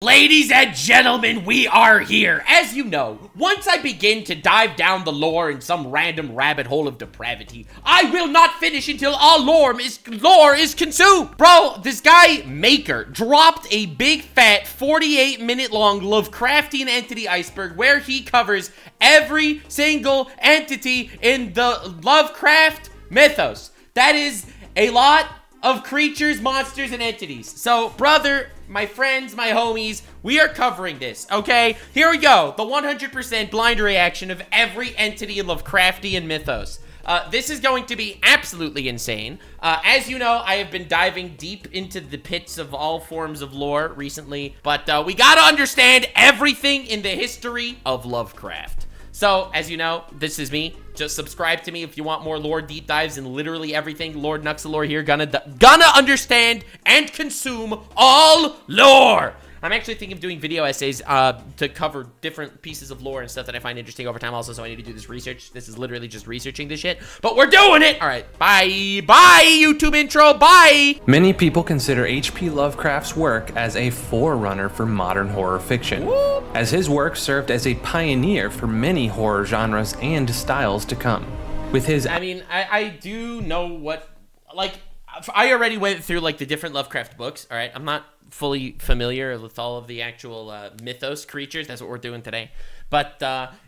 Ladies and gentlemen, we are here. As you know, once I begin to dive down the lore in some random rabbit hole of depravity, I will not finish until all lore is consumed. Bro, this guy, Maker, dropped a big fat 48-minute long Lovecraftian entity iceberg where he covers every single entity in the Lovecraft mythos. That is a lot of creatures, monsters, and entities. So, brother, my friends, my homies, we are covering this, okay? Here we go, the 100% blind reaction of every entity in Lovecraftian mythos. This is going to be absolutely insane. As you know, I have been diving deep into the pits of all forms of lore recently, but we gotta understand everything in the history of Lovecraft. So, as you know, this is me. Just subscribe to me if you want more lore deep dives in literally everything. Lord Nuxanor here, gonna understand and consume all lore. I'm actually thinking of doing video essays to cover different pieces of lore and stuff that I find interesting over time also, so I need to do this research. This is literally just researching this shit, but we're doing it! All right, bye. Bye, YouTube intro, bye! Many people consider H.P. Lovecraft's work as a forerunner for modern horror fiction, as his work served as a pioneer for many horror genres and styles to come. With his... I mean, I do know what... Like, I already went through, like, the different Lovecraft books, all right? I'm not fully familiar with all of the actual mythos creatures. That's what we're doing today. But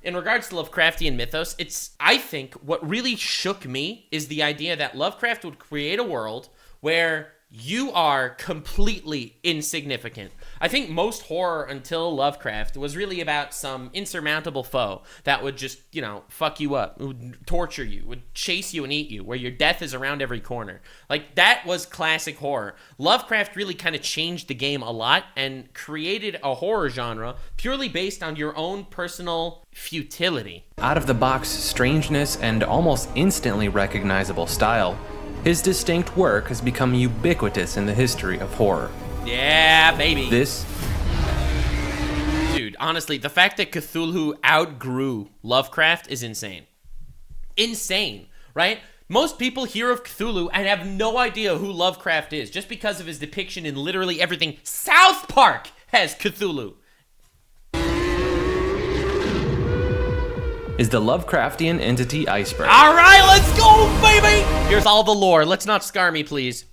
in regards to Lovecraftian mythos, I think what really shook me is the idea that Lovecraft would create a world where you are completely insignificant. I think most horror until Lovecraft was really about some insurmountable foe that would just, you know, fuck you up, would torture you, would chase you and eat you, where your death is around every corner. Like, that was classic horror. Lovecraft really kind of changed the game a lot and created a horror genre purely based on your own personal futility. Out-of-the-box strangeness and almost instantly recognizable style, his distinct work has become ubiquitous in the history of horror. Yeah, baby. Dude, honestly, the fact that Cthulhu outgrew Lovecraft is insane. Insane, right? Most people hear of Cthulhu and have no idea who Lovecraft is just because of his depiction in literally everything. South Park has Cthulhu. Is the Lovecraftian entity iceberg. All right, let's go, baby! Here's all the lore. Let's not scar me, please.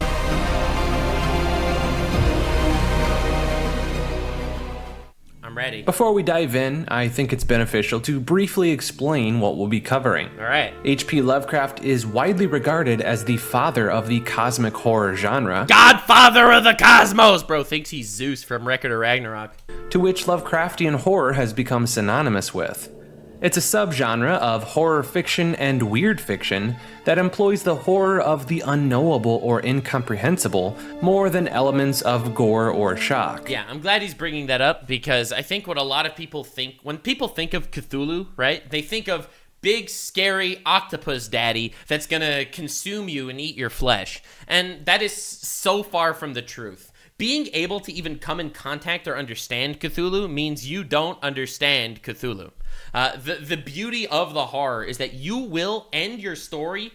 I'm ready. Before we dive in, I think it's beneficial to briefly explain what we'll be covering. All right. H.P. Lovecraft is widely regarded as the father of the cosmic horror genre. Godfather of the cosmos! Bro thinks he's Zeus from Record of Ragnarok. To which Lovecraftian horror has become synonymous with. It's a subgenre of horror fiction and weird fiction that employs the horror of the unknowable or incomprehensible more than elements of gore or shock. Yeah, I'm glad he's bringing that up because I think what a lot of people think, when people think of Cthulhu, right, they think of big, scary octopus daddy that's gonna consume you and eat your flesh. And that is so far from the truth. Being able to even come in contact or understand Cthulhu means you don't understand Cthulhu. The beauty of the horror is that you will end your story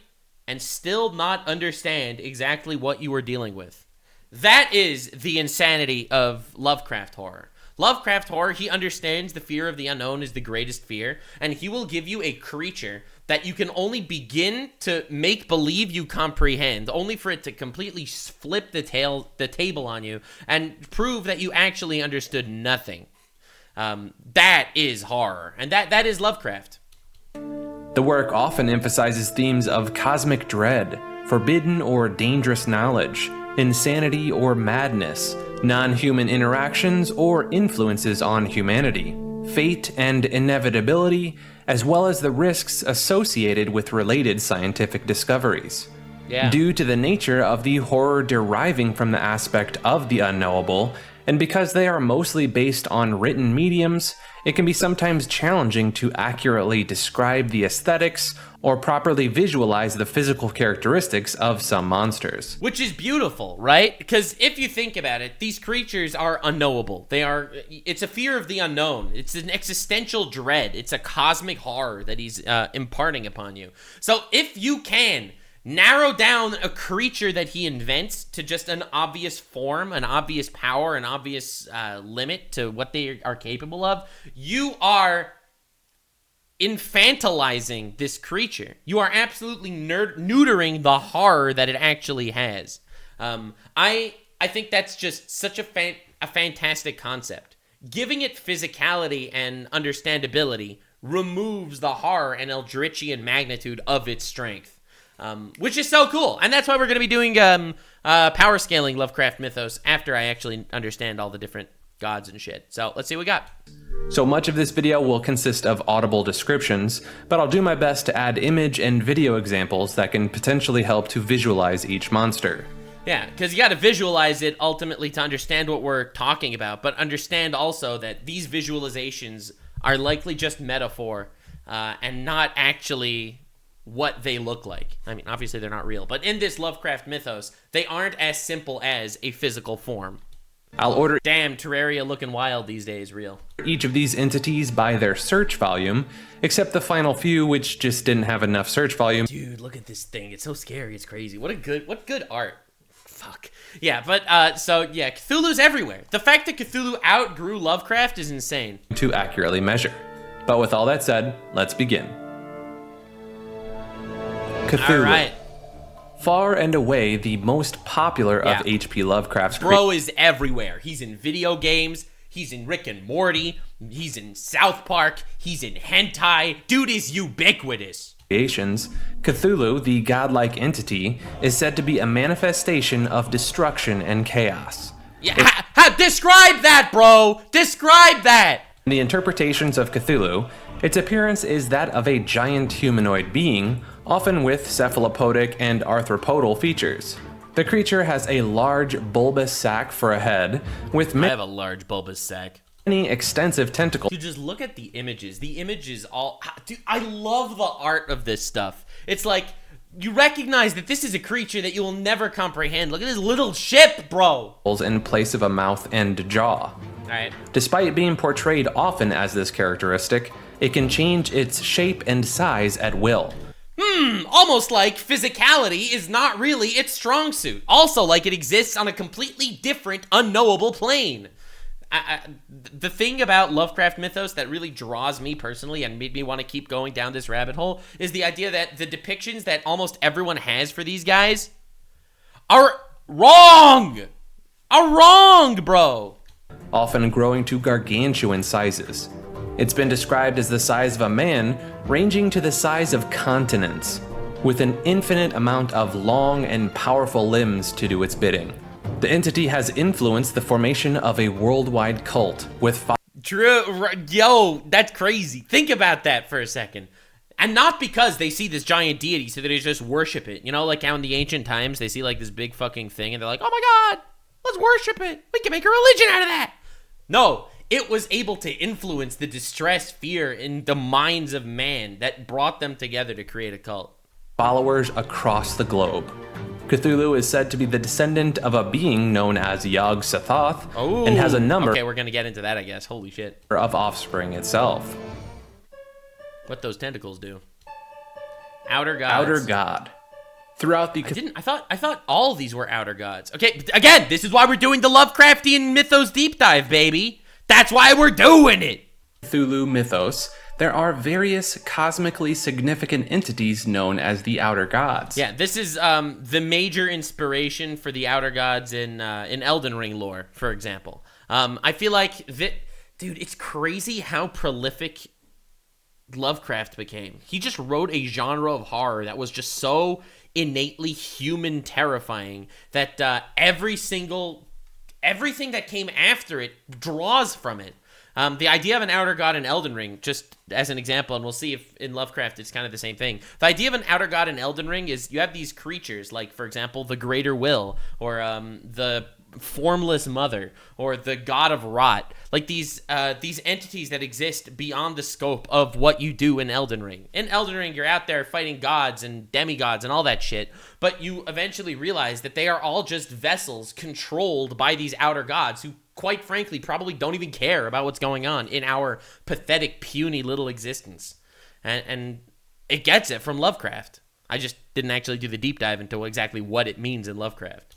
and still not understand exactly what you were dealing with. That is the insanity of Lovecraft horror. Lovecraft horror, he understands the fear of the unknown is the greatest fear, and he will give you a creature that you can only begin to make believe you comprehend, only for it to completely flip the table on you and prove that you actually understood nothing. That is horror, and that is Lovecraft. The work often emphasizes themes of cosmic dread, forbidden or dangerous knowledge, insanity or madness, non-human interactions or influences on humanity, fate and inevitability, as well as the risks associated with related scientific discoveries. Yeah. Due to the nature of the horror deriving from the aspect of the unknowable, and because they are mostly based on written mediums, it can be sometimes challenging to accurately describe the aesthetics or properly visualize the physical characteristics of some monsters. Which is beautiful, right? Because if you think about it, these creatures are unknowable. It's a fear of the unknown. It's an existential dread. It's a cosmic horror that he's imparting upon you. So if you can narrow down a creature that he invents to just an obvious form, an obvious power, an obvious limit to what they are capable of, you are infantilizing this creature. You are absolutely neutering the horror that it actually has. I think that's just such a fantastic concept. Giving it physicality and understandability removes the horror and eldritchian magnitude of its strength, which is so cool. And that's why we're going to be doing power scaling Lovecraft mythos after I actually understand all the different gods and shit. So let's see what we got. So much of this video will consist of audible descriptions, but I'll do my best to add image and video examples that can potentially help to visualize each monster. Yeah, because you got to visualize it ultimately to understand what we're talking about, but understand also that these visualizations are likely just metaphor and not actually what they look like. I mean, obviously they're not real, but in this Lovecraft mythos, they aren't as simple as a physical form. I'll order Damn, Terraria looking wild these days, real. each of these entities by their search volume, except the final few which just didn't have enough search volume. Dude, look at this thing. It's so scary. It's crazy. What good art. Fuck. Yeah, but, so, yeah, Cthulhu's everywhere. The fact that Cthulhu outgrew Lovecraft is insane. To accurately measure. But with all that said, let's begin. Cthulhu. All right. Far and away the most popular of H.P. Lovecraft's Bro is everywhere. He's in video games. He's in Rick and Morty. He's in South Park. He's in hentai. Dude is ubiquitous. creations. Cthulhu, the godlike entity, is said to be a manifestation of destruction and chaos. Yeah, describe that, bro! Describe that! In the interpretations of Cthulhu, its appearance is that of a giant humanoid being, often with cephalopodic and arthropodal features. The creature has a large bulbous sac for a head, with I have a large bulbous sac. many extensive tentacles. Dude, just look at the images. The images all... Dude, I love the art of this stuff. It's like, you recognize that this is a creature that you will never comprehend. Look at this little ship, bro! In place of a mouth and jaw. Alright. Despite being portrayed often as this characteristic, it can change its shape and size at will. Almost like physicality is not really its strong suit. Also, like it exists on a completely different, unknowable plane. The thing about Lovecraft mythos that really draws me personally and made me want to keep going down this rabbit hole is the idea that the depictions that almost everyone has for these guys are wrong! Are wrong, bro! Often growing to gargantuan sizes. It's been described as the size of a man, ranging to the size of continents, with an infinite amount of long and powerful limbs to do its bidding. The entity has influenced the formation of a worldwide cult with True, yo, that's crazy. Think about that for a second. And not because they see this giant deity so that they just worship it. You know, like how in the ancient times they see like this big fucking thing and they're like, oh my god, let's worship it. We can make a religion out of that. No, it was able to influence the distress, fear in the minds of man that brought them together to create a cult. followers across the globe. Cthulhu is said to be the descendant of a being known as Yog-Sothoth and has a number Okay, we're gonna get into that, I guess. Holy shit. of offspring itself. What those tentacles do. Outer gods. Outer god. Throughout the I thought all of these were outer gods. Okay, again, this is why we're doing the Lovecraftian mythos deep dive, baby. That's why we're doing it. Cthulhu mythos, there are various cosmically significant entities known as the outer gods. Yeah, this is the major inspiration for the outer gods in Elden Ring lore, for example. I feel like dude, it's crazy how prolific Lovecraft became. He just wrote a genre of horror that was just so innately human terrifying that everything that came after it draws from it. The idea of an outer god in Elden Ring, just as an example, and we'll see if in Lovecraft it's kind of the same thing. The idea of an outer god in Elden Ring is you have these creatures, like, for example, the Greater Will, or the Formless Mother, or the God of Rot. Like, these entities that exist beyond the scope of what you do in Elden Ring. In Elden Ring, you're out there fighting gods and demigods and all that shit, but you eventually realize that they are all just vessels controlled by these outer gods who, quite frankly, probably don't even care about what's going on in our pathetic, puny little existence. And it gets it from Lovecraft. I just didn't actually do the deep dive into exactly what it means in Lovecraft.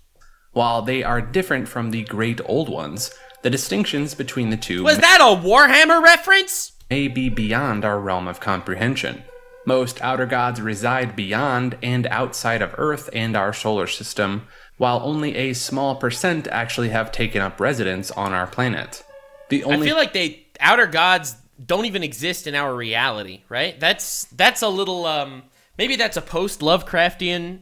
While they are different from the Great Old Ones, the distinctions between the two Was that a Warhammer reference? may be beyond our realm of comprehension. Most outer gods reside beyond and outside of Earth and our solar system, while only a small percent actually have taken up residence on our planet. I feel like outer gods don't even exist in our reality, right? That's a little maybe that's a post-Lovecraftian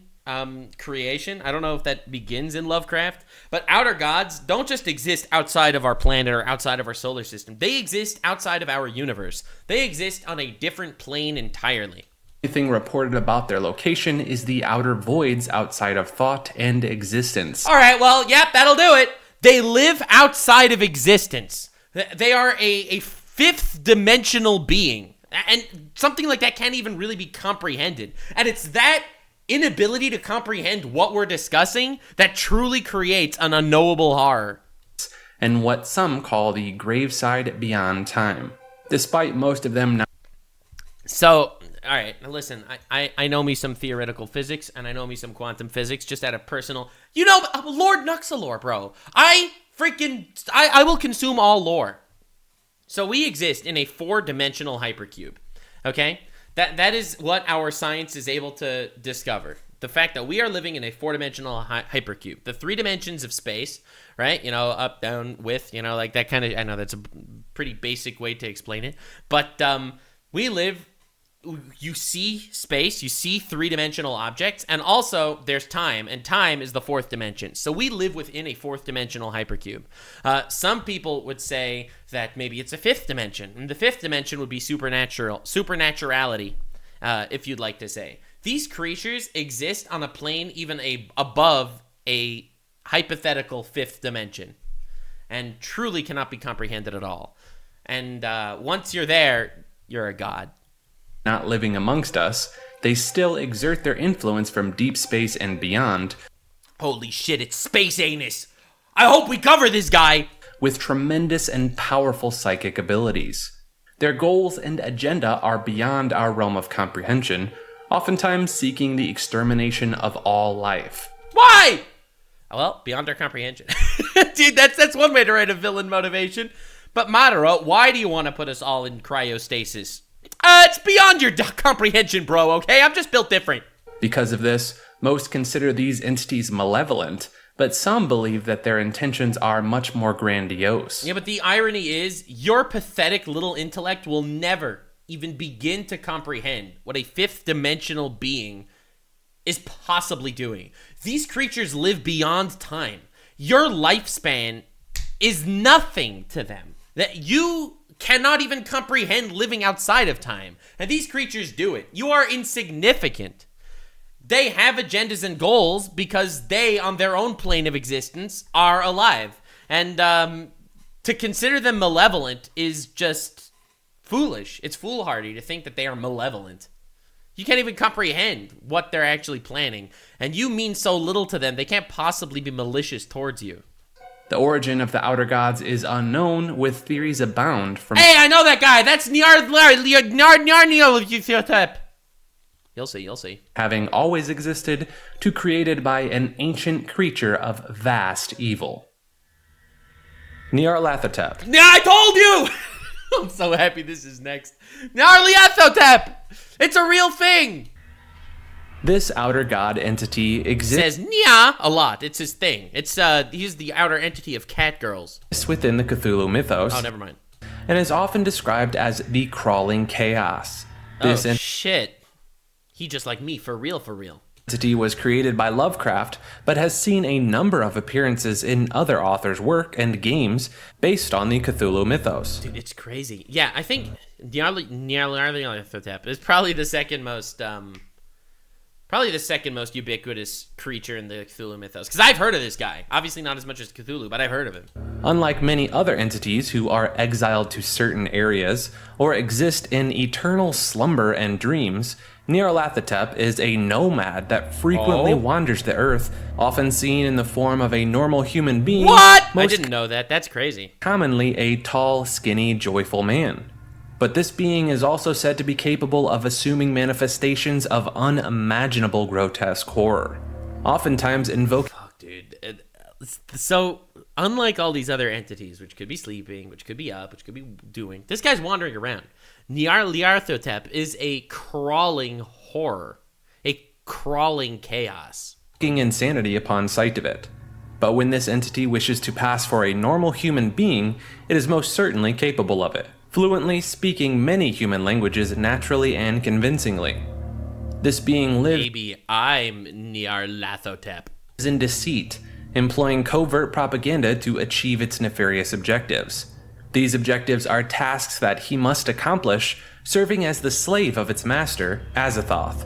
creation. I don't know if that begins in Lovecraft, but outer gods don't just exist outside of our planet or outside of our solar system. They exist outside of our universe. They exist on a different plane entirely. The only thing reported about their location is the outer voids outside of thought and existence. All right, well, yep, that'll do it. They live outside of existence. They are a fifth dimensional being, and something like that can't even really be comprehended. And it's that inability to comprehend what we're discussing that truly creates an unknowable horror. And what some call the graveside beyond time, despite most of them not. So, all right, now listen, I know me some theoretical physics, and I know me some quantum physics, just out of personal... You know, Lord Nuxanor, bro. I will consume all lore. So we exist in a 4-dimensional hypercube, okay? That is what our science is able to discover. The fact that we are living in a 4-dimensional hypercube. The 3 dimensions of space, right? You know, up, down, width, you know, like that kind of... I know that's a pretty basic way to explain it. But we live... You see space, you see 3-dimensional objects, and also there's time, and time is the 4th dimension. So we live within a 4th dimensional hypercube. Some people would say that maybe it's a 5th dimension, and the 5th dimension would be supernaturality, if you'd like to say. These creatures exist on a plane even above a hypothetical 5th dimension, and truly cannot be comprehended at all. And once you're there, you're a god. Not living amongst us, they still exert their influence from deep space and beyond. Holy shit, it's Space Anus! I hope we cover this guy! With tremendous and powerful psychic abilities. Their goals and agenda are beyond our realm of comprehension, oftentimes seeking the extermination of all life. Why? Well, beyond our comprehension. Dude, that's one way to write a villain motivation. But Madara, why do you want to put us all in cryostasis? It's beyond your comprehension, bro, okay? I'm just built different. Because of this, most consider these entities malevolent, but some believe that their intentions are much more grandiose. Yeah, but the irony is, your pathetic little intellect will never even begin to comprehend what a 5th-dimensional being is possibly doing. These creatures live beyond time. Your lifespan is nothing to them. That you cannot even comprehend living outside of time. And these creatures do it. You are insignificant. They have agendas and goals because they, on their own plane of existence, are alive. And to consider them malevolent is just foolish. It's foolhardy to think that they are malevolent. You can't even comprehend what they're actually planning. And you mean so little to them, they can't possibly be malicious towards you. The origin of the outer gods is unknown, with theories abound from... Hey, I know that guy! That's Yog-Sothoth! You'll see. Having always existed, to created by an ancient creature of vast evil. Nyarlathotep. Yeah, I told you! I'm so happy this is next. Nyarlathotep! It's a real thing! This outer god entity exists... Says Nya a lot. It's his thing. He's the outer entity of cat girls. Within the Cthulhu mythos. Oh, never mind. And is often described as the crawling chaos. Shit. He just like me, for real. Entity was created by Lovecraft, but has seen a number of appearances in other authors' work and games based on the Cthulhu mythos. Dude, it's crazy. Yeah, I think Nyarlathotep is probably the second most ubiquitous creature in the Cthulhu mythos. Because I've heard of this guy. Obviously not as much as Cthulhu, but I've heard of him. Unlike many other entities who are exiled to certain areas or exist in eternal slumber and dreams, Nyarlathotep is a nomad that frequently wanders the earth, often seen in the form of a normal human being. What? I didn't know that. That's crazy. Commonly a tall, skinny, joyful man. But this being is also said to be capable of assuming manifestations of unimaginable grotesque horror, oftentimes invoking. Fuck, dude. So, unlike all these other entities, which could be sleeping, which could be up, which could be doing, this guy's wandering around. Nyarlathotep is a crawling horror, a crawling chaos. Insanity upon sight of it. But when this entity wishes to pass for a normal human being, it is most certainly capable of it, fluently speaking many human languages naturally and convincingly. This being lives. Maybe I'm Nyarlathotep. In deceit, employing covert propaganda to achieve its nefarious objectives. These objectives are tasks that he must accomplish, serving as the slave of its master, Yog-Sothoth.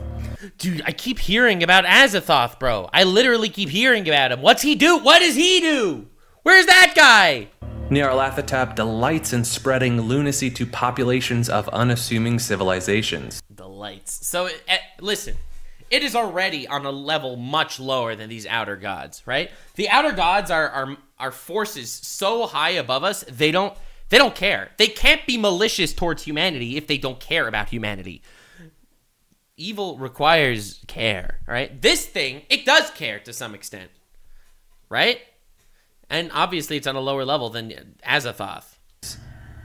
Dude, I keep hearing about Yog-Sothoth, bro. I literally keep hearing about him. What's he do? What does he do? Where's that guy? Nyarlathotep delights in spreading lunacy to populations of unassuming civilizations. Delights. So, listen. It is already on a level much lower than these outer gods, right? The outer gods are forces so high above us, they don't care. They can't be malicious towards humanity if they don't care about humanity. Evil requires care, right? This thing, it does care to some extent, right? And obviously it's on a lower level than Yog-Sothoth.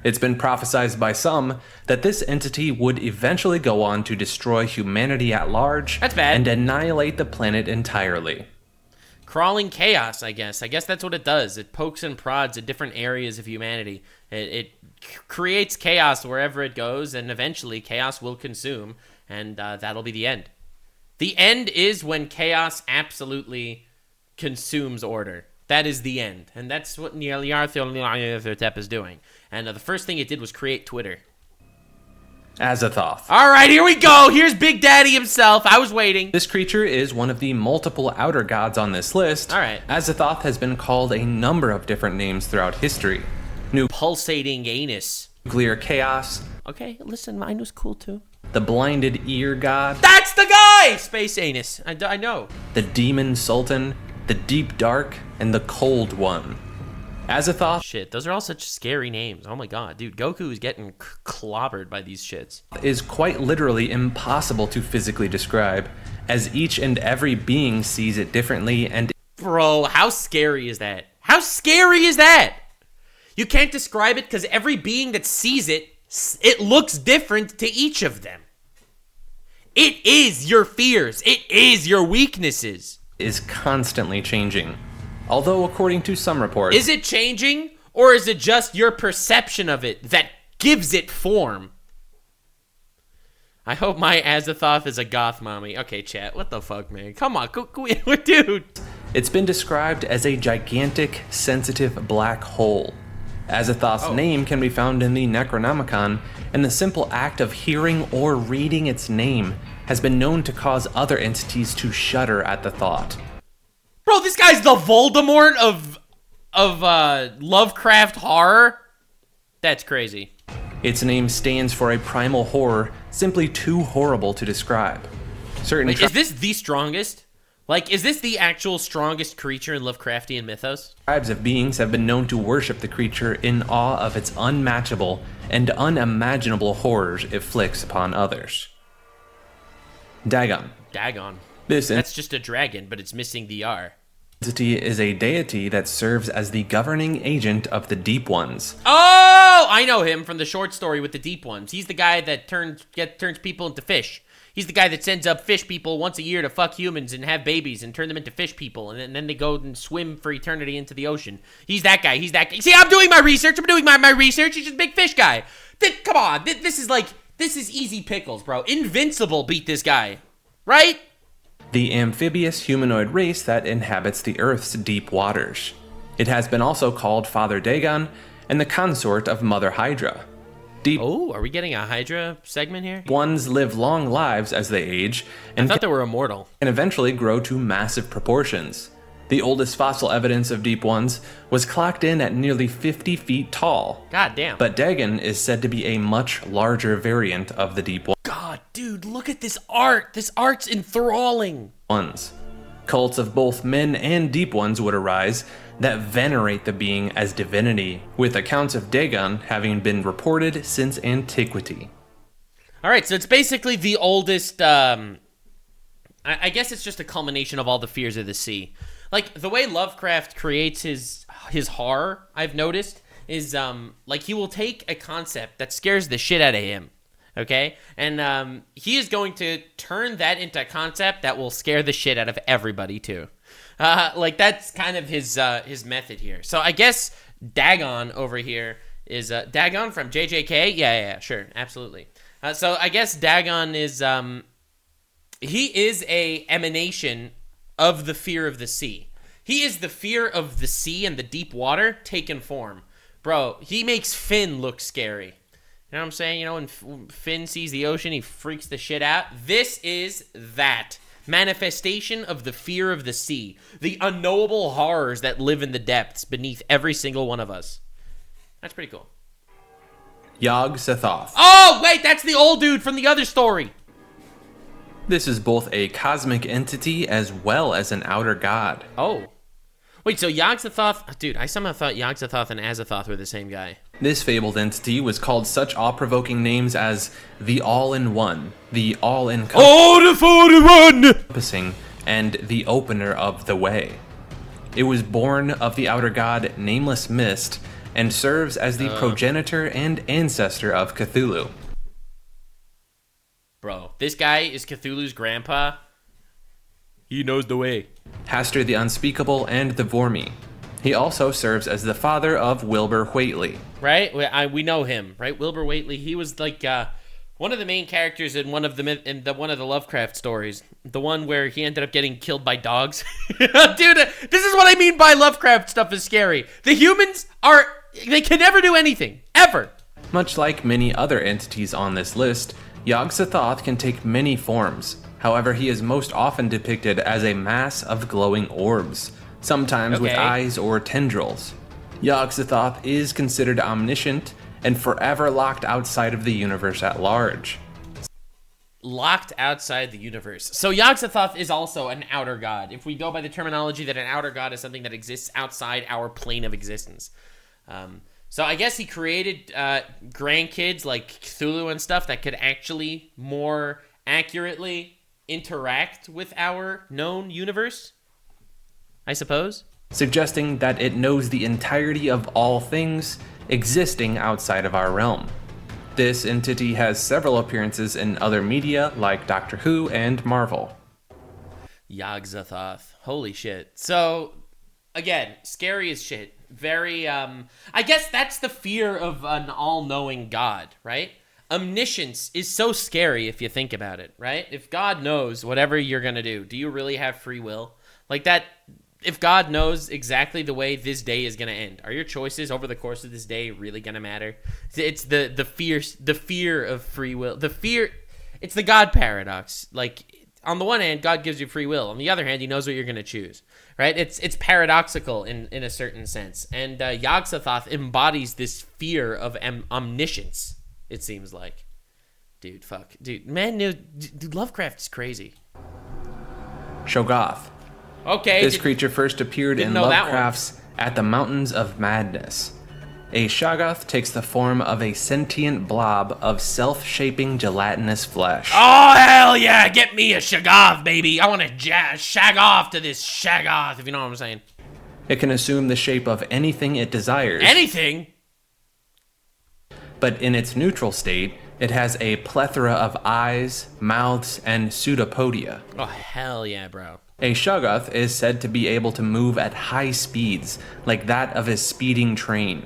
It's been prophesied by some that this entity would eventually go on to destroy humanity at large. That's bad. And annihilate the planet entirely. Crawling chaos, I guess. I guess that's what it does. It pokes and prods at different areas of humanity. It creates chaos wherever it goes, and eventually chaos will consume, and that'll be the end. The end is when chaos absolutely consumes order. That is the end. And that's what Nyarlathotep is doing. And the first thing it did was create Twitter. Yog-Sothoth. All right, here we go. Here's Big Daddy himself. I was waiting. This creature is one of the multiple outer gods on this list. All right. Yog-Sothoth has been called a number of different names throughout history. Pulsating anus. Nuclear chaos. Okay, listen, mine was cool too. The blinded ear god. That's the guy! Space anus. I know. The demon sultan. The deep dark. And the cold one. Yog-Sothoth Shit, those are all such scary names. Oh my god, dude, Goku is getting clobbered by these shits. Is quite literally impossible to physically describe, as each and every being sees it differently and... Bro, how scary is that? How scary is that? You can't describe it because every being that sees it, it looks different to each of them. It is your fears. It is your weaknesses. Is constantly changing. Although, according to some reports... Is it changing, or is it just your perception of it that gives it form? I hope my Yog-Sothoth is a goth mommy. Okay, chat, what the fuck, man? Come on, dude. It's been described as a gigantic, sensitive black hole. Yog-Sothoth's name can be found in the Necronomicon, and the simple act of hearing or reading its name has been known to cause other entities to shudder at the thought. Bro, this guy's the Voldemort of Lovecraft horror? That's crazy. Its name stands for a primal horror simply too horrible to describe. Wait, is this the strongest? Like, is this the actual strongest creature in Lovecraftian mythos? Tribes of beings have been known to worship the creature in awe of its unmatchable and unimaginable horrors it flicks upon others. Dagon. That's just a dragon, but it's missing the R. Entity is a deity that serves as the governing agent of the Deep Ones. Oh, I know him from the short story with the Deep Ones. He's the guy that turns people into fish. He's the guy that sends up fish people once a year to fuck humans and have babies and turn them into fish people, and then they go and swim for eternity into the ocean. He's that guy. See, I'm doing my research. my research. He's just a big fish guy. Come on. This is easy pickles, bro. Invincible beat this guy. Right? The amphibious humanoid race that inhabits the Earth's deep waters. It has been also called Father Dagon and the consort of Mother Hydra. Oh, are we getting a Hydra segment here? Ones live long lives as they age and I thought they were immortal. And eventually grow to massive proportions. The oldest fossil evidence of Deep Ones was clocked in at nearly 50 feet tall. God damn. But Dagon is said to be a much larger variant of the Deep God, dude, look at this art. This art's enthralling. Ones. Cults of both men and deep ones would arise that venerate the being as divinity, with accounts of Dagon having been reported since antiquity. All right, so it's basically the oldest, I guess it's just a culmination of all the fears of the sea. Like, the way Lovecraft creates his horror, I've noticed, is, like, he will take a concept that scares the shit out of him, okay? And he is going to turn that into a concept that will scare the shit out of everybody, too. Like, that's kind of his method here. So I guess Dagon over here is, Dagon from JJK? Yeah, sure, absolutely. So I guess Dagon is, he is a emanation of the fear of the sea. He is the fear of the sea and the deep water taken form. Bro, he makes Finn look scary. You know what I'm saying? You know, when Finn sees the ocean, he freaks the shit out. This is that manifestation of the fear of the sea. The unknowable horrors that live in the depths beneath every single one of us. That's pretty cool. Yog-Sothoth. Oh, wait, that's the old dude from the other story. This is both a cosmic entity as well as an outer god. Oh. Wait, so Yog-Sothoth... Dude, I somehow thought Yog-Sothoth and Azathoth were the same guy. This fabled entity was called such awe-provoking names as the All-in-One, the All-encompassing, and the Opener of the Way. It was born of the outer god Nameless Mist, and serves as the progenitor and ancestor of Cthulhu. Bro, this guy is Cthulhu's grandpa. He knows the way. Hastur the Unspeakable and the Vormi. He also serves as the father of Wilbur Whateley. Right? We know him, right? Wilbur Whateley. He was like one of the main characters in one of the Lovecraft stories. The one where he ended up getting killed by dogs. Dude, this is what I mean by Lovecraft stuff is scary. The humans they can never do anything. Ever. Much like many other entities on this list, Yog-Sothoth can take many forms. However, he is most often depicted as a mass of glowing orbs, sometimes with eyes or tendrils. Yog-Sothoth is considered omniscient and forever locked outside of the universe at large. Locked outside the universe. So Yog-Sothoth is also an outer god. If we go by the terminology that an outer god is something that exists outside our plane of existence. So I guess he created grandkids like Cthulhu and stuff that could actually more accurately interact with our known universe, I suppose. Suggesting that it knows the entirety of all things existing outside of our realm. This entity has several appearances in other media like Doctor Who and Marvel. Yog-Sothoth. Holy shit. So, again, scary as shit. Very, I guess that's the fear of an all-knowing God, right? Omniscience is so scary if you think about it, right? If God knows whatever you're gonna do you really have free will? Like that, if God knows exactly the way this day is gonna end, are your choices over the course of this day really gonna matter? It's the fear of free will. It's the God paradox. Like, on the one hand, God gives you free will. On the other hand, he knows what you're going to choose, right? It's paradoxical in a certain sense. And Yog-Sothoth embodies this fear of omniscience, it seems like. Dude, fuck. Dude, man, dude, Lovecraft is crazy. Shoggoth. Okay. This creature first appeared in Lovecraft's At the Mountains of Madness. A Shoggoth takes the form of a sentient blob of self-shaping gelatinous flesh. Oh, hell yeah! Get me a Shoggoth, baby! I want to shag off to this Shoggoth, if you know what I'm saying. It can assume the shape of anything it desires. Anything? But in its neutral state, it has a plethora of eyes, mouths, and pseudopodia. Oh, hell yeah, bro. A Shoggoth is said to be able to move at high speeds, like that of a speeding train.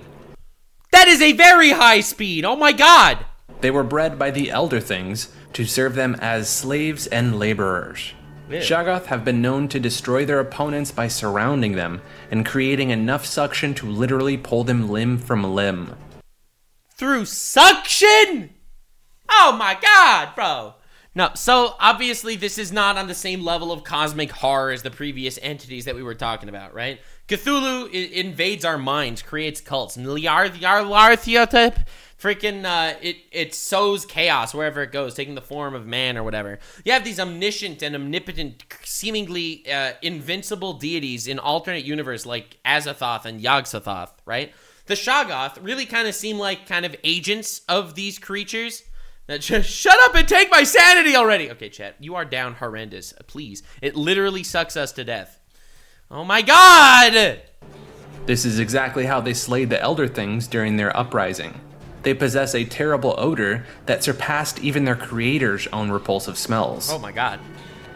That is a very high speed. Oh my god. They were bred by the Elder Things to serve them as slaves and laborers. Yeah. Shoggoth have been known to destroy their opponents by surrounding them and creating enough suction to literally pull them limb from limb. Through suction? Oh my god, bro. No, so obviously this is not on the same level of cosmic horror as the previous entities that we were talking about, right? Cthulhu invades our minds, creates cults. freaking, it sows chaos wherever it goes, taking the form of man or whatever. You have these omniscient and omnipotent, seemingly invincible deities in alternate universe like Azathoth and Yog-Sothoth, right? The Shoggoth really kind of seem like kind of agents of these creatures that just shut up and take my sanity already. Okay, chat, you are down horrendous. Please. It literally sucks us to death. Oh my god! This is exactly how they slayed the Elder Things during their uprising. They possess a terrible odor that surpassed even their creator's own repulsive smells. Oh my god.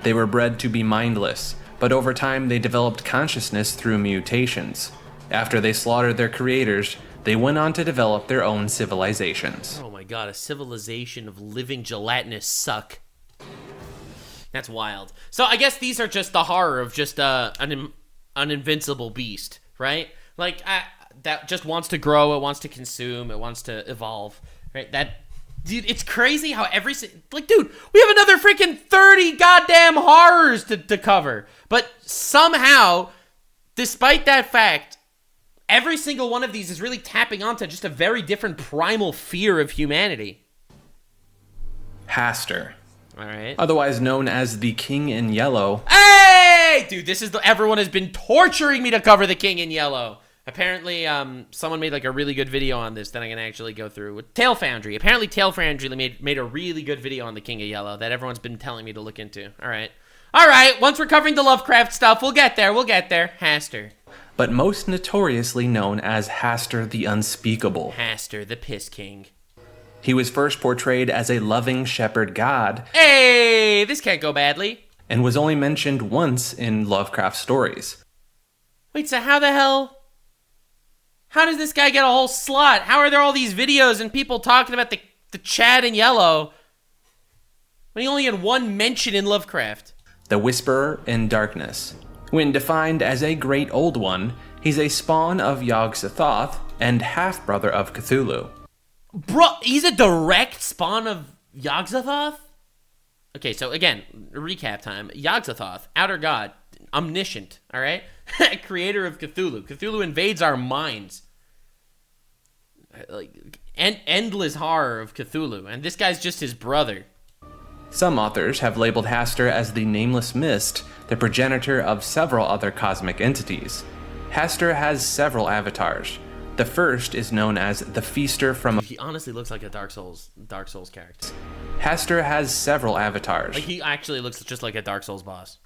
They were bred to be mindless, but over time they developed consciousness through mutations. After they slaughtered their creators, they went on to develop their own civilizations. Oh my god, a civilization of living gelatinous suck. That's wild. So I guess these are just the horror of just an invincible beast, right? Like, that just wants to grow, it wants to consume, it wants to evolve, right? Dude, it's crazy how like, dude, we have another freaking 30 goddamn horrors to cover. But somehow, despite that fact, every single one of these is really tapping onto just a very different primal fear of humanity. Hastur. All right. Otherwise known as the King in Yellow. Hey! Dude, this is everyone has been torturing me to cover the King in Yellow. Apparently, someone made like a really good video on this that I'm gonna actually go through with Tail Foundry. Apparently, Tail Foundry made a really good video on the King of Yellow that everyone's been telling me to look into. All right. Once we're covering the Lovecraft stuff, we'll get there. Hastur. But most notoriously known as Hastur the Unspeakable. Hastur, the Piss King. He was first portrayed as a loving shepherd god. Hey, this can't go badly. And was only mentioned once in Lovecraft stories. Wait, so how does this guy get a whole slot? How are there all these videos and people talking about the Chad in Yellow when he only had one mention in Lovecraft? The Whisperer in Darkness. When defined as a Great Old One, he's a spawn of Yog-Sothoth and half-brother of Cthulhu. Bro, he's a direct spawn of Yog-Sothoth? Okay, so again, recap time. Yog-Sothoth, outer god, omniscient, all right? Creator of Cthulhu. Cthulhu invades our minds. Like, endless horror of Cthulhu. And this guy's just his brother. Some authors have labeled Hastur as the Nameless Mist, the progenitor of several other cosmic entities. Hastur has several avatars. The first is known as the Feaster from... He honestly looks like a Dark Souls character. Hastur has several avatars. Like, he actually looks just like a Dark Souls boss.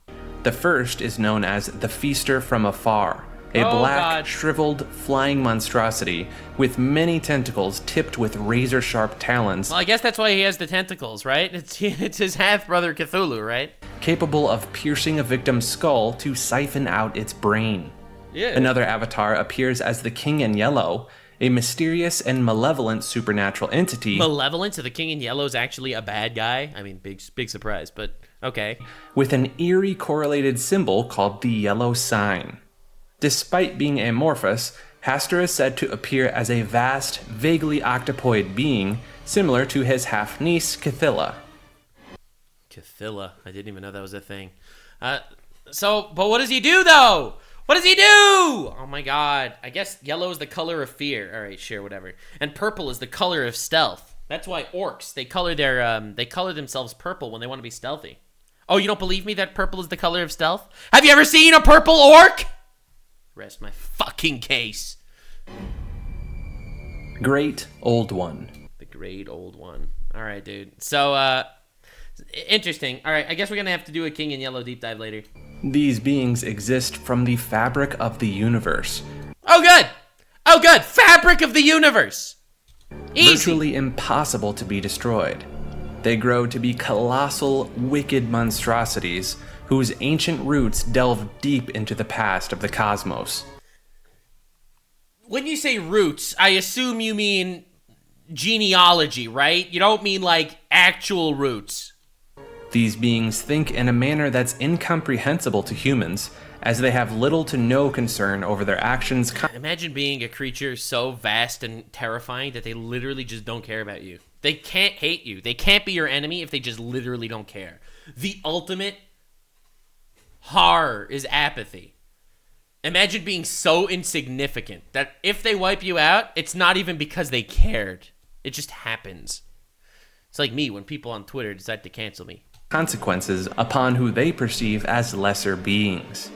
The first is known as the Feaster from Afar, a black, shriveled, flying monstrosity with many tentacles tipped with razor-sharp talons. Well, I guess that's why he has the tentacles, right? It's his half-brother Cthulhu, right? Capable of piercing a victim's skull to siphon out its brain. Yeah. Another avatar appears as the King in Yellow, a mysterious and malevolent supernatural entity. Malevolent? So the King in Yellow is actually a bad guy? I mean, big surprise, but okay. With an eerie correlated symbol called the Yellow Sign. Despite being amorphous, Hastur is said to appear as a vast, vaguely octopoid being, similar to his half-niece, Cthulhu. Cthulhu. I didn't even know that was a thing. But what does he do, though? What does he do? Oh my god. I guess yellow is the color of fear. All right, sure, whatever. And purple is the color of stealth. That's why orcs, they color themselves purple when they want to be stealthy. Oh, you don't believe me that purple is the color of stealth? Have you ever seen a purple orc? Rest my fucking case. Great Old One. The Great Old One. All right, dude. So, interesting. All right, I guess we're going to have to do a King in Yellow deep dive later. These beings exist from the fabric of the universe. Oh, good. Oh, good. Fabric of the universe. Easy. Virtually impossible to be destroyed. They grow to be colossal, wicked monstrosities whose ancient roots delve deep into the past of the cosmos. When you say roots, I assume you mean genealogy, right? You don't mean like actual roots. These beings think in a manner that's incomprehensible to humans, as they have little to no concern over their actions. Imagine being a creature so vast and terrifying that they literally just don't care about you. They can't hate you. They can't be your enemy if they just literally don't care. The ultimate horror is apathy. Imagine being so insignificant that if they wipe you out, it's not even because they cared. It just happens. It's like me when people on Twitter decide to cancel me. Consequences upon who they perceive as lesser beings.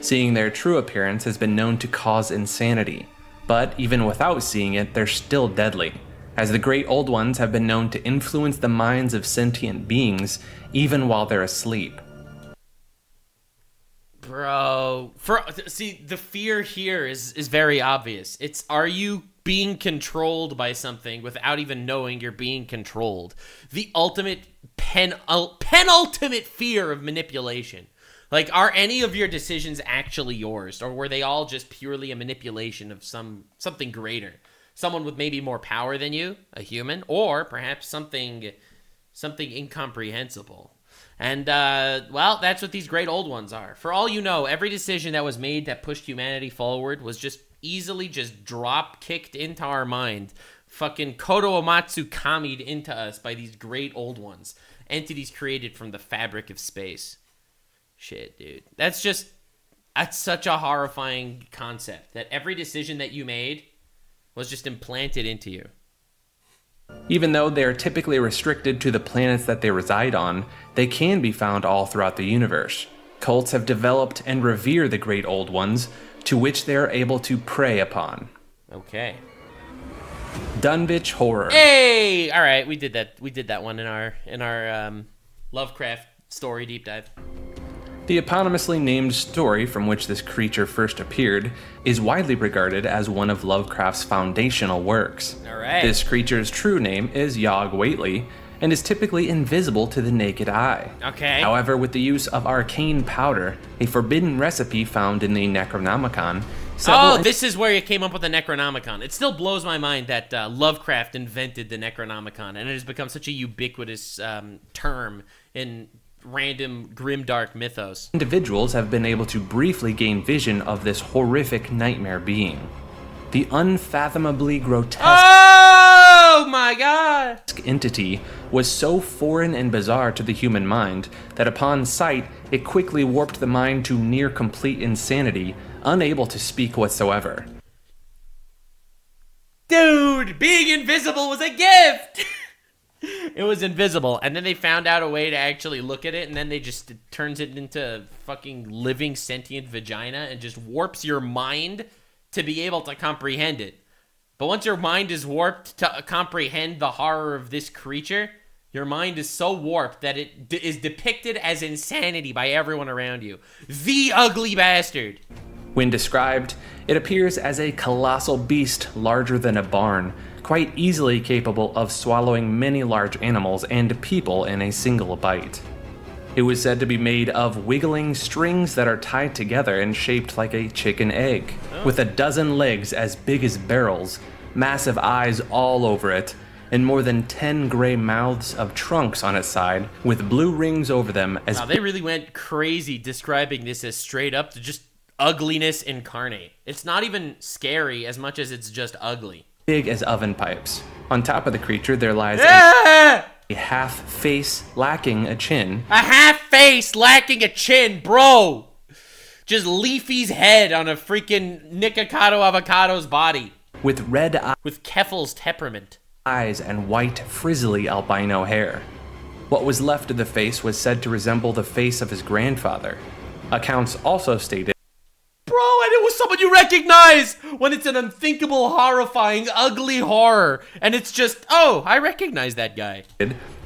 Seeing their true appearance has been known to cause insanity, but even without seeing it, they're still deadly, as the Great Old Ones have been known to influence the minds of sentient beings even while they're asleep. Bro, see, the fear here is very obvious. It's, are you being controlled by something without even knowing you're being controlled? The ultimate penultimate fear of manipulation. Like, are any of your decisions actually yours, or were they all just purely a manipulation of something greater? Someone with maybe more power than you, a human, or perhaps something incomprehensible. And, well, that's what these Great Old Ones are. For all you know, every decision that was made that pushed humanity forward was just easily just drop-kicked into our mind. Fucking Kodo Omatsu kami'd into us by these Great Old Ones. Entities created from the fabric of space. Shit, dude. That's such a horrifying concept, that every decision that you made was just implanted into you. Even though they are typically restricted to the planets that they reside on, they can be found all throughout the universe. Cults have developed and revere the Great Old Ones, to which they are able to prey upon. Okay. Dunwich Horror. Hey! Alright, we did that one in our Lovecraft story deep dive. The eponymously named story from which this creature first appeared is widely regarded as one of Lovecraft's foundational works. Alright. This creature's true name is Yog-Sothoth and is typically invisible to the naked eye. Okay. However, with the use of arcane powder, a forbidden recipe found in the Necronomicon, this is where you came up with the Necronomicon. It still blows my mind that Lovecraft invented the Necronomicon, and it has become such a ubiquitous term in random grimdark mythos. Individuals have been able to briefly gain vision of this horrific nightmare being. The unfathomably grotesque oh my god! Entity was so foreign and bizarre to the human mind that upon sight, it quickly warped the mind to near complete insanity, unable to speak whatsoever. Dude, being invisible was a gift! It was invisible, and then they found out a way to actually look at it, and then it turns it into fucking living sentient vagina and just warps your mind to be able to comprehend it. But once your mind is warped to comprehend the horror of this creature, your mind is so warped that it is depicted as insanity by everyone around you. The ugly bastard. When described, it appears as a colossal beast larger than a barn, quite easily capable of swallowing many large animals and people in a single bite. It was said to be made of wiggling strings that are tied together and shaped like a chicken egg, with a dozen legs as big as barrels, massive eyes all over it, and more than 10 gray mouths of trunks on its side, with blue rings over them as... Wow, they really went crazy describing this as straight up to just ugliness incarnate. It's not even scary as much as it's just ugly. Big as oven pipes. On top of the creature there lies a half face lacking a chin. A half face lacking a chin, bro! Just Leafy's head on a freaking Nikocado Avocado's body. With red eyes. With Keffel's temperament. Eyes and white, frizzly albino hair. What was left of the face was said to resemble the face of his grandfather. Accounts also stated, bro, and it was someone you recognize when it's an unthinkable, horrifying, ugly horror, and it's just, oh, I recognize that guy.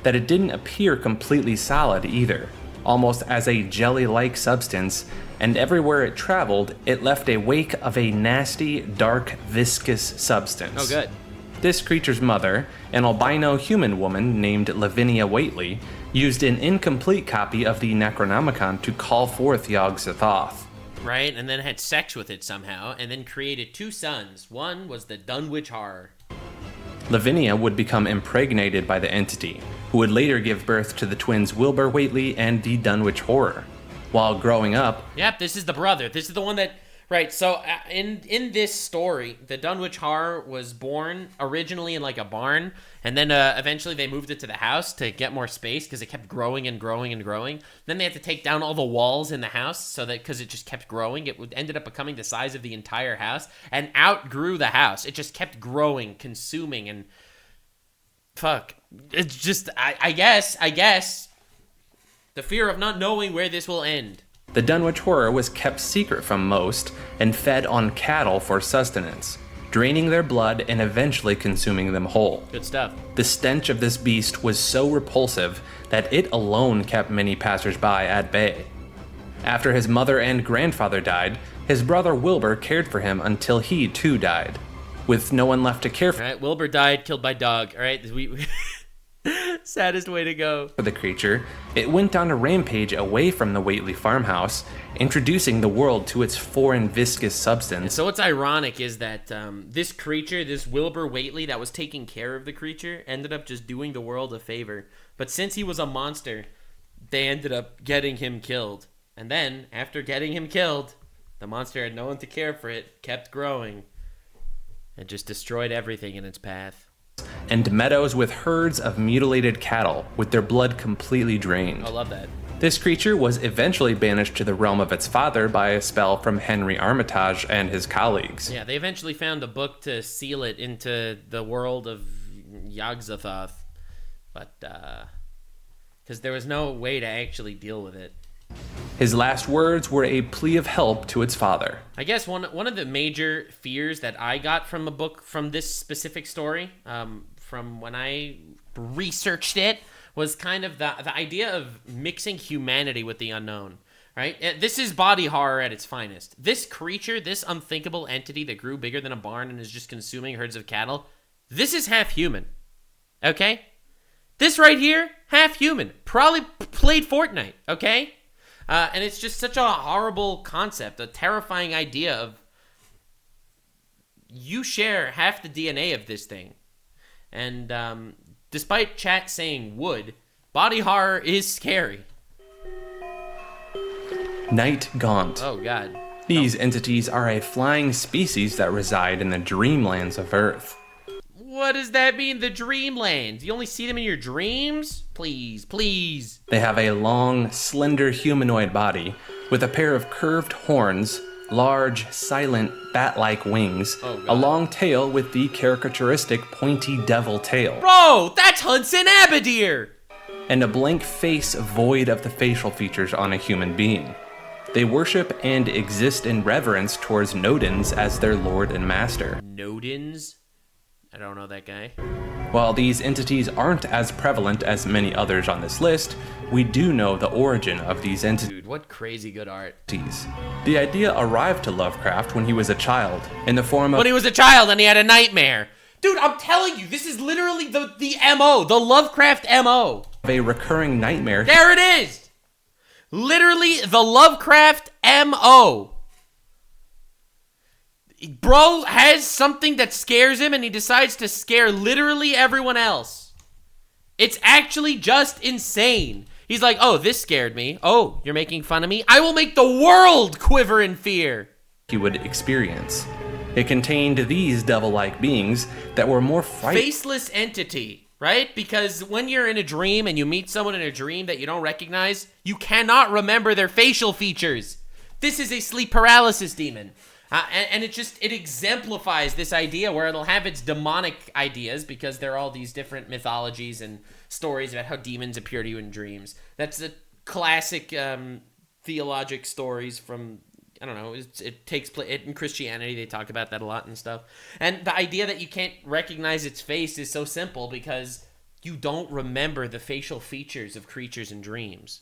That it didn't appear completely solid either, almost as a jelly-like substance, and everywhere it traveled, it left a wake of a nasty, dark, viscous substance. Oh, good. This creature's mother, an albino human woman named Lavinia Whately, used an incomplete copy of the Necronomicon to call forth Yog-Sothoth. Right, and then had sex with it somehow, and then created two sons. One was the Dunwich Horror. Lavinia would become impregnated by the entity, who would later give birth to the twins Wilbur Whately and the Dunwich Horror. While growing up... Yep, this is the brother. This is the one that... Right, so in this story, the Dunwich Horror was born originally in like a barn, and then eventually they moved it to the house to get more space because it kept growing and growing and growing. Then they had to take down all the walls in the house so that because it just kept growing, ended up becoming the size of the entire house and outgrew the house. It just kept growing, consuming, and Fuck. It's just, I guess. The fear of not knowing where this will end. The Dunwich Horror was kept secret from most and fed on cattle for sustenance, draining their blood and eventually consuming them whole. Good stuff. The stench of this beast was so repulsive that it alone kept many passersby at bay. After his mother and grandfather died, his brother Wilbur cared for him until he too died. With no one left to care for Alright, Wilbur died, killed by dog. Alright, saddest way to go. For the creature, it went on a rampage away from the Whately farmhouse, introducing the world to its foreign viscous substance. And so what's ironic is that this creature, this Wilbur Whately that was taking care of the creature, ended up just doing the world a favor. But since he was a monster, they ended up getting him killed. And then, after getting him killed, the monster had no one to care for it, kept growing, and just destroyed everything in its path. And meadows with herds of mutilated cattle, with their blood completely drained. I love that. This creature was eventually banished to the realm of its father by a spell from Henry Armitage and his colleagues. Yeah, they eventually found a book to seal it into the world of Yog-Sothoth, but because there was no way to actually deal with it. His last words were a plea of help to its father. I guess one of the major fears that I got from a book, from this specific story, from when I researched it, was kind of the idea of mixing humanity with the unknown, right? This is body horror at its finest. This creature, this unthinkable entity that grew bigger than a barn and is just consuming herds of cattle, this is half human, okay? This right here, half human. Probably played Fortnite, okay? And it's just such a horrible concept, a terrifying idea of you share half the DNA of this thing. And despite chat saying would, body horror is scary. Night Gaunt. Oh, God. These entities are a flying species that reside in the dreamlands of Earth. What does that mean, the dreamlands? You only see them in your dreams? Please, please. They have a long, slender humanoid body with a pair of curved horns, large, silent, bat-like wings, a long tail with the characteristic pointy devil tail. Bro, that's Hudson Abadir! And a blank face void of the facial features on a human being. They worship and exist in reverence towards Nodens as their lord and master. Nodens? I don't know that guy. While these entities aren't as prevalent as many others on this list, we do know the origin of these entities. Dude, what crazy good art. The idea arrived to Lovecraft when he was a child, in the form of... When he was a child and he had a nightmare. Dude, I'm telling you, this is literally the MO, the Lovecraft MO. A recurring nightmare. There it is! Literally the Lovecraft MO. Bro has something that scares him and he decides to scare literally everyone else. It's actually just insane. He's like, oh, this scared me. Oh, you're making fun of me? I will make the world quiver in fear. He would experience. It contained these devil-like beings that were more frightening. Faceless entity, right? Because when you're in a dream and you meet someone in a dream that you don't recognize, you cannot remember their facial features. This is a sleep paralysis demon. And it exemplifies this idea where it'll have its demonic ideas because there are all these different mythologies and stories about how demons appear to you in dreams. That's the classic theologic stories from, I don't know, it takes place in Christianity. They talk about that a lot and stuff. And the idea that you can't recognize its face is so simple because you don't remember the facial features of creatures in dreams,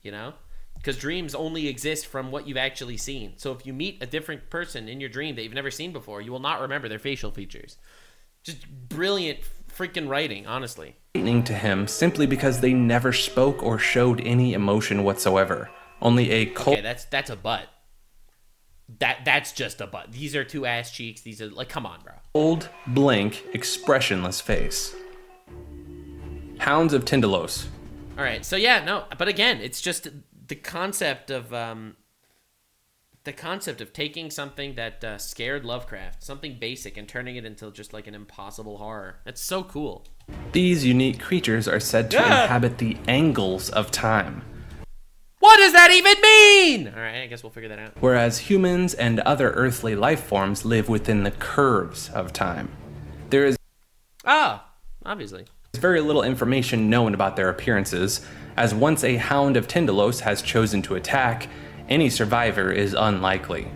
you know? Because dreams only exist from what you've actually seen. So if you meet a different person in your dream that you've never seen before, you will not remember their facial features. Just brilliant freaking writing, honestly. To him simply because they never spoke or showed any emotion whatsoever. Only a cold... Okay, that's a butt. That's just a butt. These are two ass cheeks. These are, like, come on, bro. Cold, blank, expressionless face. Hounds of Tindalos. All right, so yeah, no, but again, it's just... The concept of taking something that scared Lovecraft, something basic, and turning it into just like an impossible horror. That's so cool. These unique creatures are said to inhabit the angles of time. What does that even mean? All right, I guess we'll figure that out. Whereas humans and other earthly life forms live within the curves of time. There is... Ah, obviously. There's very little information known about their appearances, as once a hound of Tyndalos has chosen to attack, any survivor is unlikely.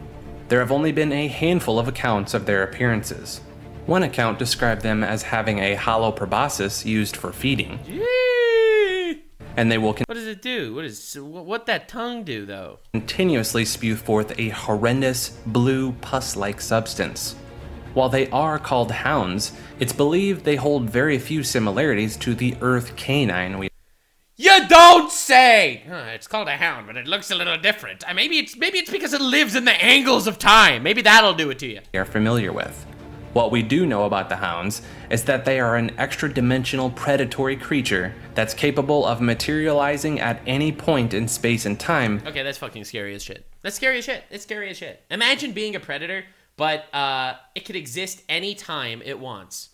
There have only been a handful of accounts of their appearances. One account described them as having a hollow proboscis used for feeding. Yee! And they will What does it do? What that tongue do, though? continuously spew forth a horrendous blue pus-like substance. While they are called hounds, it's believed they hold very few similarities to the earth canine we You don't say! It's called a hound, but it looks a little different. Maybe it's because it lives in the angles of time. Maybe that'll do it to you. are familiar with. What we do know about the hounds is that they are an extra-dimensional predatory creature that's capable of materializing at any point in space and time. Okay, that's fucking scary as shit. That's scary as shit. It's scary as shit. Imagine being a predator, but it could exist anytime it wants.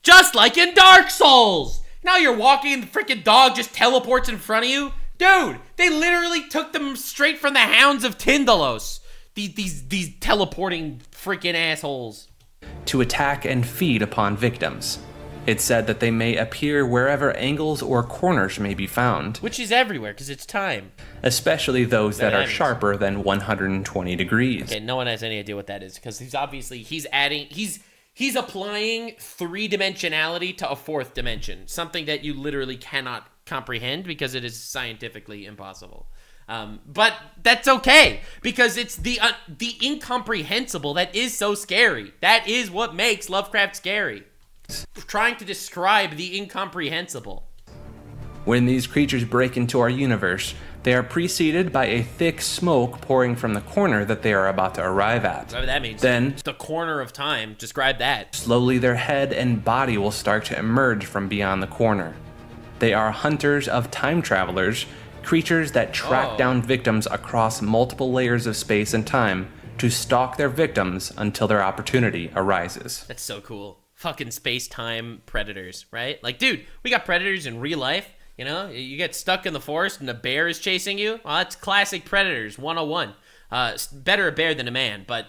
Just like in Dark Souls! Now you're walking and the freaking dog just teleports in front of you? Dude, they literally took them straight from the Hounds of Tyndalos. These teleporting freaking assholes. To attack and feed upon victims. It's said that they may appear wherever angles or corners may be found, Which is everywhere, because it's time. especially those that are means- sharper than 120 degrees. Okay, no one has any idea what that is, because he's applying three-dimensionality to a fourth dimension, something that you literally cannot comprehend because it is scientifically impossible. But that's okay, because it's the incomprehensible that is so scary. That is what makes Lovecraft scary. Trying to describe the incomprehensible. When these creatures break into our universe, they are preceded by a thick smoke pouring from the corner that they are about to arrive at. Whatever that means. Then, The corner of time. Describe that. slowly their head and body will start to emerge from beyond the corner. They are hunters of time travelers, creatures that track down victims across multiple layers of space and time to stalk their victims until their opportunity arises. That's so cool. Fucking space-time predators, right? Like, dude, we got predators in real life. You know, you get stuck in the forest and a bear is chasing you. Well, that's classic Predators 101. Better a bear than a man, but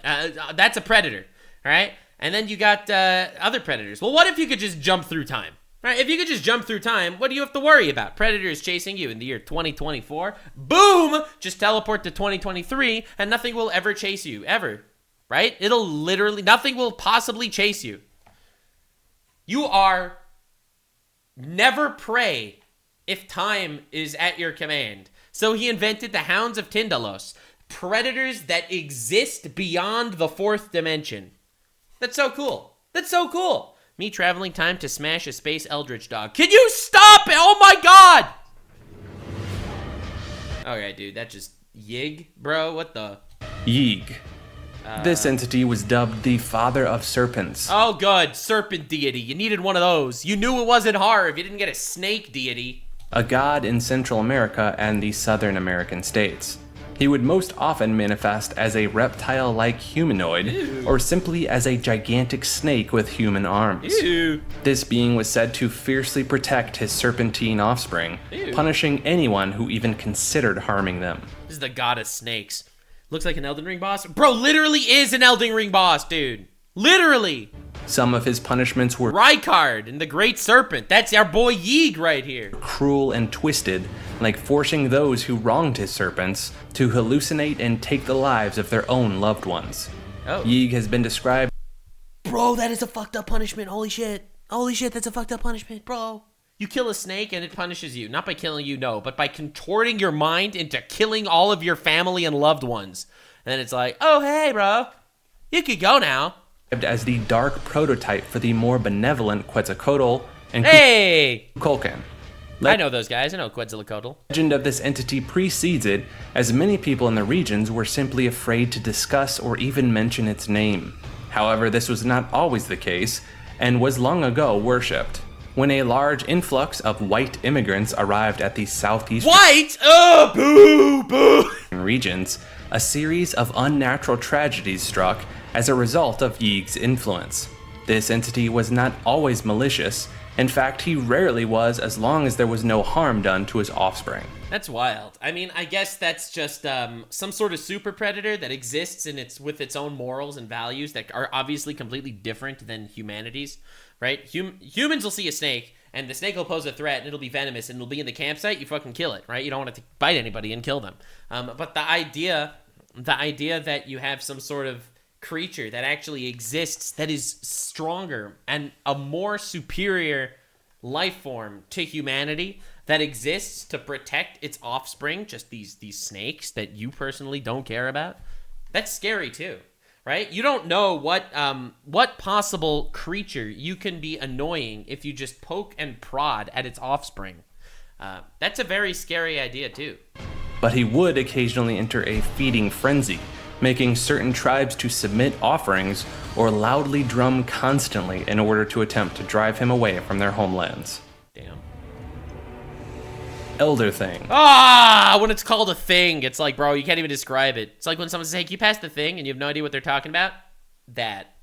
that's a predator, all right? And then you got other predators. Well, what if you could just jump through time? Right? If you could just jump through time, what do you have to worry about? Predators chasing you in the year 2024. Boom! Just teleport to 2023, and nothing will ever chase you, ever. Right? Nothing will possibly chase you. You are never prey if time is at your command. So he invented the Hounds of Tyndalos, predators that exist beyond the fourth dimension. That's so cool. That's so cool. Me traveling time to smash a space eldritch dog. Can you stop it? Oh my god! Okay, dude, that just yig, bro. What the? Yig. This entity was dubbed the Father of Serpents. Oh, good. Serpent deity. You needed one of those. You knew it wasn't hard if you didn't get a snake deity. A god in Central America and the Southern American states. He would most often manifest as a reptile-like humanoid, or simply as a gigantic snake with human arms. Ew. This being was said to fiercely protect his serpentine offspring, punishing anyone who even considered harming them. This is the god of snakes. Looks like an Elden Ring boss. Bro, literally is an Elden Ring boss, dude. Literally. Some of his punishments were Rykard and the Great Serpent. That's our boy Yeeg right here. cruel and twisted, like forcing those who wronged his serpents to hallucinate and take the lives of their own loved ones. Oh. Yeeg has been described Bro, that is a fucked up punishment. Holy shit. Holy shit, that's a fucked up punishment, bro. You kill a snake and it punishes you. Not by killing you, no, but by contorting your mind into killing all of your family and loved ones. And then it's like, oh, hey, bro. You could go now. as the dark prototype for the more benevolent Quetzalcoatl and Hey! Kukulkan. I know those guys. I know Quetzalcoatl. Legend of this entity precedes it, as many people in the regions were simply afraid to discuss or even mention its name. However, this was not always the case, and was long ago worshipped. When a large influx of white immigrants arrived at the southeastern White? Oh, boo, boo. regions, a series of unnatural tragedies struck as a result of Yeeg's influence. This entity was not always malicious. In fact, he rarely was, as long as there was no harm done to his offspring. That's wild. I mean, I guess that's just some sort of super predator that exists with its own morals and values that are obviously completely different than humanity's, right? Humans will see a snake, and the snake will pose a threat, and it'll be venomous, and it'll be in the campsite. You fucking kill it, right? You don't want it to bite anybody and kill them. But the idea that you have some sort of creature that actually exists that is stronger and a more superior life form to humanity that exists to protect its offspring, just these snakes that you personally don't care about, that's scary too, right? You don't know what possible creature you can be annoying if you just poke and prod at its offspring. That's a very scary idea too. But he would occasionally enter a feeding frenzy, making certain tribes to submit offerings or loudly drum constantly in order to attempt to drive him away from their homelands. Damn. Elder Thing. When it's called a thing, it's like, bro, you can't even describe it. It's like when someone says, hey, can you pass the thing? And you have no idea what they're talking about? That.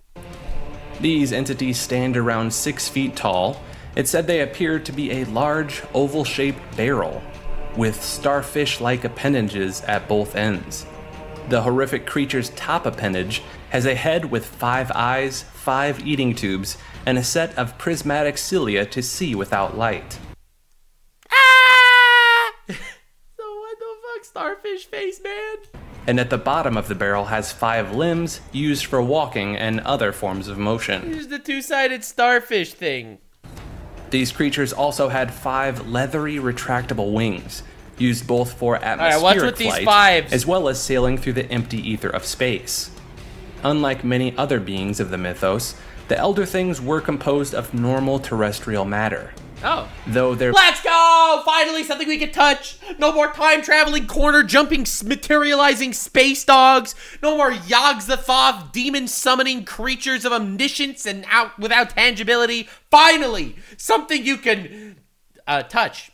These entities stand around 6 feet tall. It's said they appear to be a large, oval-shaped barrel with starfish-like appendages at both ends. The horrific creature's top appendage has a head with 5 eyes, 5 eating tubes, and a set of prismatic cilia to see without light. So what the fuck, starfish face, man? And at the bottom of the barrel has 5 limbs used for walking and other forms of motion. Here's the two-sided starfish thing. These creatures also had 5 leathery retractable wings, used both for atmospheric what's with flight these 5s? as well as sailing through the empty ether of space. Unlike many other beings of the mythos, the Elder Things were composed of normal terrestrial matter. Oh. Though their Let's go! Finally, something we can touch! No more time-traveling, corner-jumping, materializing space dogs! No more Yog-Sothoth, demon-summoning creatures of omniscience and without tangibility! Finally! Something you can touch.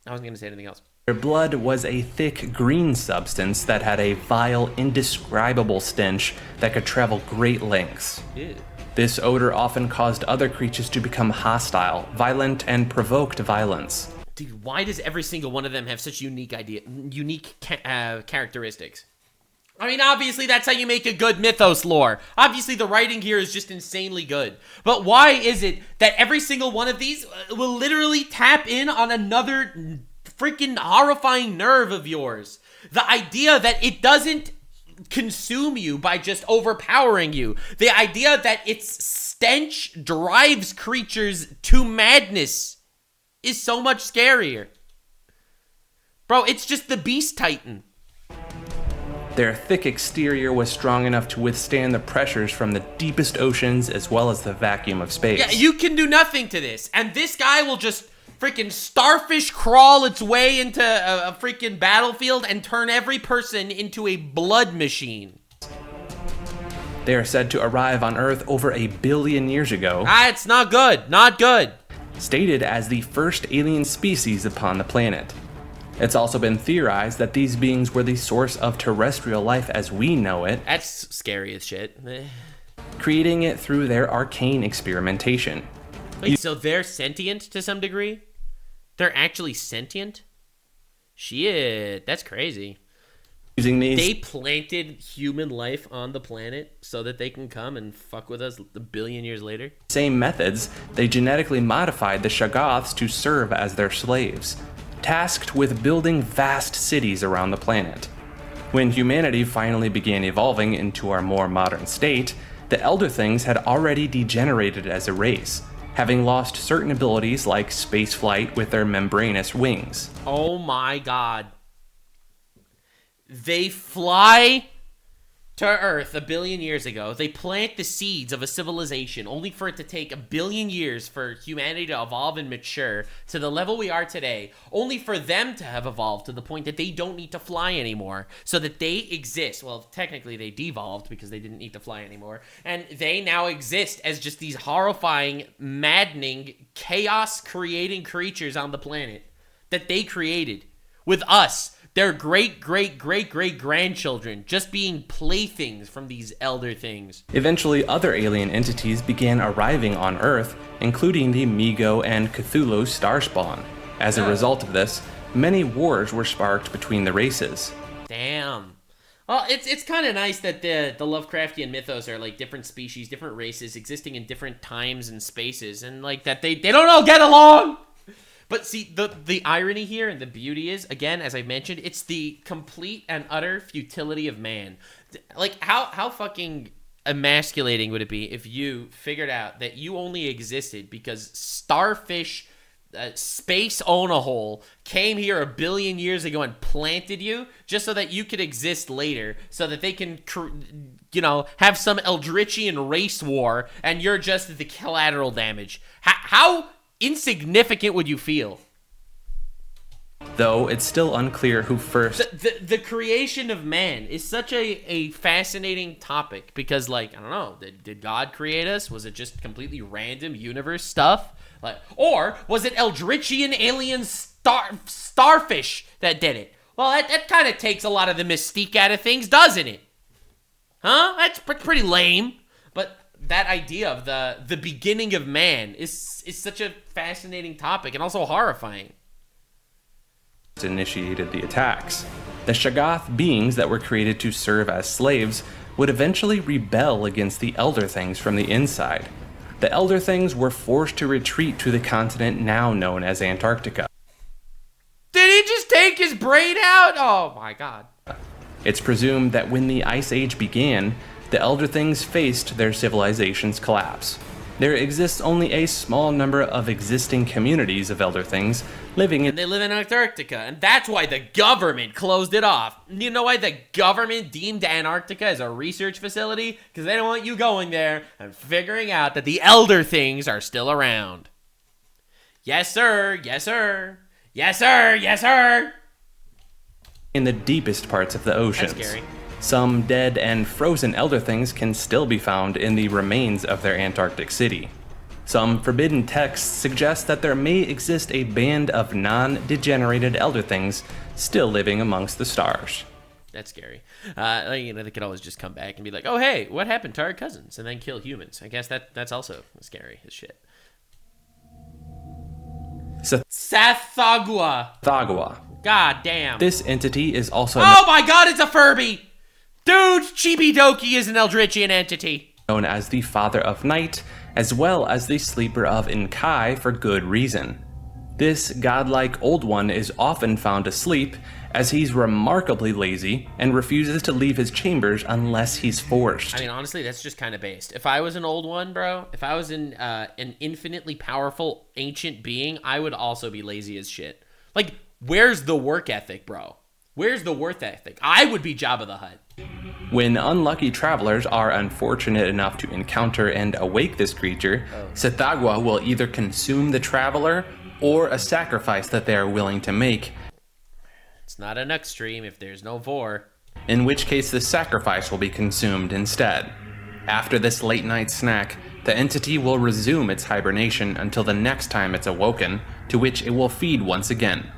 I wasn't going to say anything else. Their blood was a thick green substance that had a vile, indescribable stench that could travel great lengths. Ew. This odor often caused other creatures to become hostile, violent, and provoked violence. Dude, why does every single one of them have such unique characteristics? I mean, obviously that's how you make a good mythos lore. Obviously the writing here is just insanely good. But why is it that every single one of these will literally tap in on another freaking horrifying nerve of yours? The idea that it doesn't consume you by just overpowering you. The idea that its stench drives creatures to madness is so much scarier. Bro, it's just the Beast Titan. Their thick exterior was strong enough to withstand the pressures from the deepest oceans as well as the vacuum of space. Yeah, you can do nothing to this. And this guy will just freaking starfish crawl its way into a freaking battlefield and turn every person into a blood machine. They are said to arrive on Earth over 1 billion years ago. It's not good. Not good. Stated as the first alien species upon the planet. It's also been theorized that these beings were the source of terrestrial life as we know it. That's scary as shit. Creating it through their arcane experimentation. Wait, so they're sentient to some degree? They're actually sentient? Shit, that's crazy. Using these, they planted human life on the planet so that they can come and fuck with us 1 billion years later? Same methods, they genetically modified the Shoggoths to serve as their slaves, tasked with building vast cities around the planet. When humanity finally began evolving into our more modern state, the Elder Things had already degenerated as a race, having lost certain abilities like spaceflight with their membranous wings. Oh my god. They fly to Earth 1 billion years ago. They plant the seeds of a civilization only for it to take 1 billion years for humanity to evolve and mature to the level we are today, only for them to have evolved to the point that they don't need to fly anymore, so that they exist. Well, technically they devolved because they didn't need to fly anymore, and they now exist as just these horrifying, maddening, chaos-creating creatures on the planet that they created with us, their great-great-great-great-grandchildren, just being playthings from these Elder Things. Eventually, other alien entities began arriving on Earth, including the Migo and Cthulhu Starspawn. As a result of this, many wars were sparked between the races. Damn. Well, it's kind of nice that the Lovecraftian mythos are like different species, different races existing in different times and spaces, and like that they don't all get along. But see, the irony here and the beauty is, again, as I mentioned, it's the complete and utter futility of man. Like, how fucking emasculating would it be if you figured out that you only existed because starfish, space own-a-hole, came here 1 billion years ago and planted you just so that you could exist later, so that they can, have some Eldritchian race war, and you're just the collateral damage. How insignificant would you feel? Though it's still unclear who first... The creation of man is such a fascinating topic because, like, I don't know, did God create us? Was it just completely random universe stuff? Like, or was it Eldritchian alien starfish that did it? Well, that kind of takes a lot of the mystique out of things, doesn't it? Huh? That's pretty lame. But that idea of the beginning of man is such a fascinating topic and also horrifying. Initiated the attacks. The Shoggoth beings that were created to serve as slaves would eventually rebel against the Elder Things from the inside. The Elder Things were forced to retreat to the continent now known as Antarctica. Did he just take his brain out? Oh my god. It's presumed that when the Ice Age began, the Elder Things faced their civilization's collapse. There exists only a small number of existing communities of Elder Things living in... And they live in Antarctica, and that's why the government closed it off. You know why the government deemed Antarctica as a research facility? Because they don't want you going there and figuring out that the Elder Things are still around. Yes, sir. Yes, sir. Yes, sir. Yes, sir. In the deepest parts of the oceans. That's scary. Some dead and frozen Elder Things can still be found in the remains of their Antarctic city. Some forbidden texts suggest that there may exist a band of non-degenerated Elder Things still living amongst the stars. That's scary. They could always just come back and be like, oh, hey, what happened to our cousins? And then kill humans. I guess that's also scary as shit. Sathagua. God damn. This entity is also... Oh my god, it's a Furby! Dude, Chibi-Doki is an Eldritchian entity. Known as the Father of Night, as well as the Sleeper of Inkai for good reason. This godlike old one is often found asleep, as he's remarkably lazy and refuses to leave his chambers unless he's forced. I mean, honestly, that's just kind of based. If I was an old one, bro, if I was an infinitely powerful ancient being, I would also be lazy as shit. Like, where's the work ethic, bro? Where's the work ethic? I would be Jabba the Hutt. When unlucky travelers are unfortunate enough to encounter and awake this creature, Sathagua will either consume the traveler or a sacrifice that they are willing to make. It's not an Nux stream if there's no Vor. In which case the sacrifice will be consumed instead. After this late night snack, the entity will resume its hibernation until the next time it's awoken, to which it will feed once again.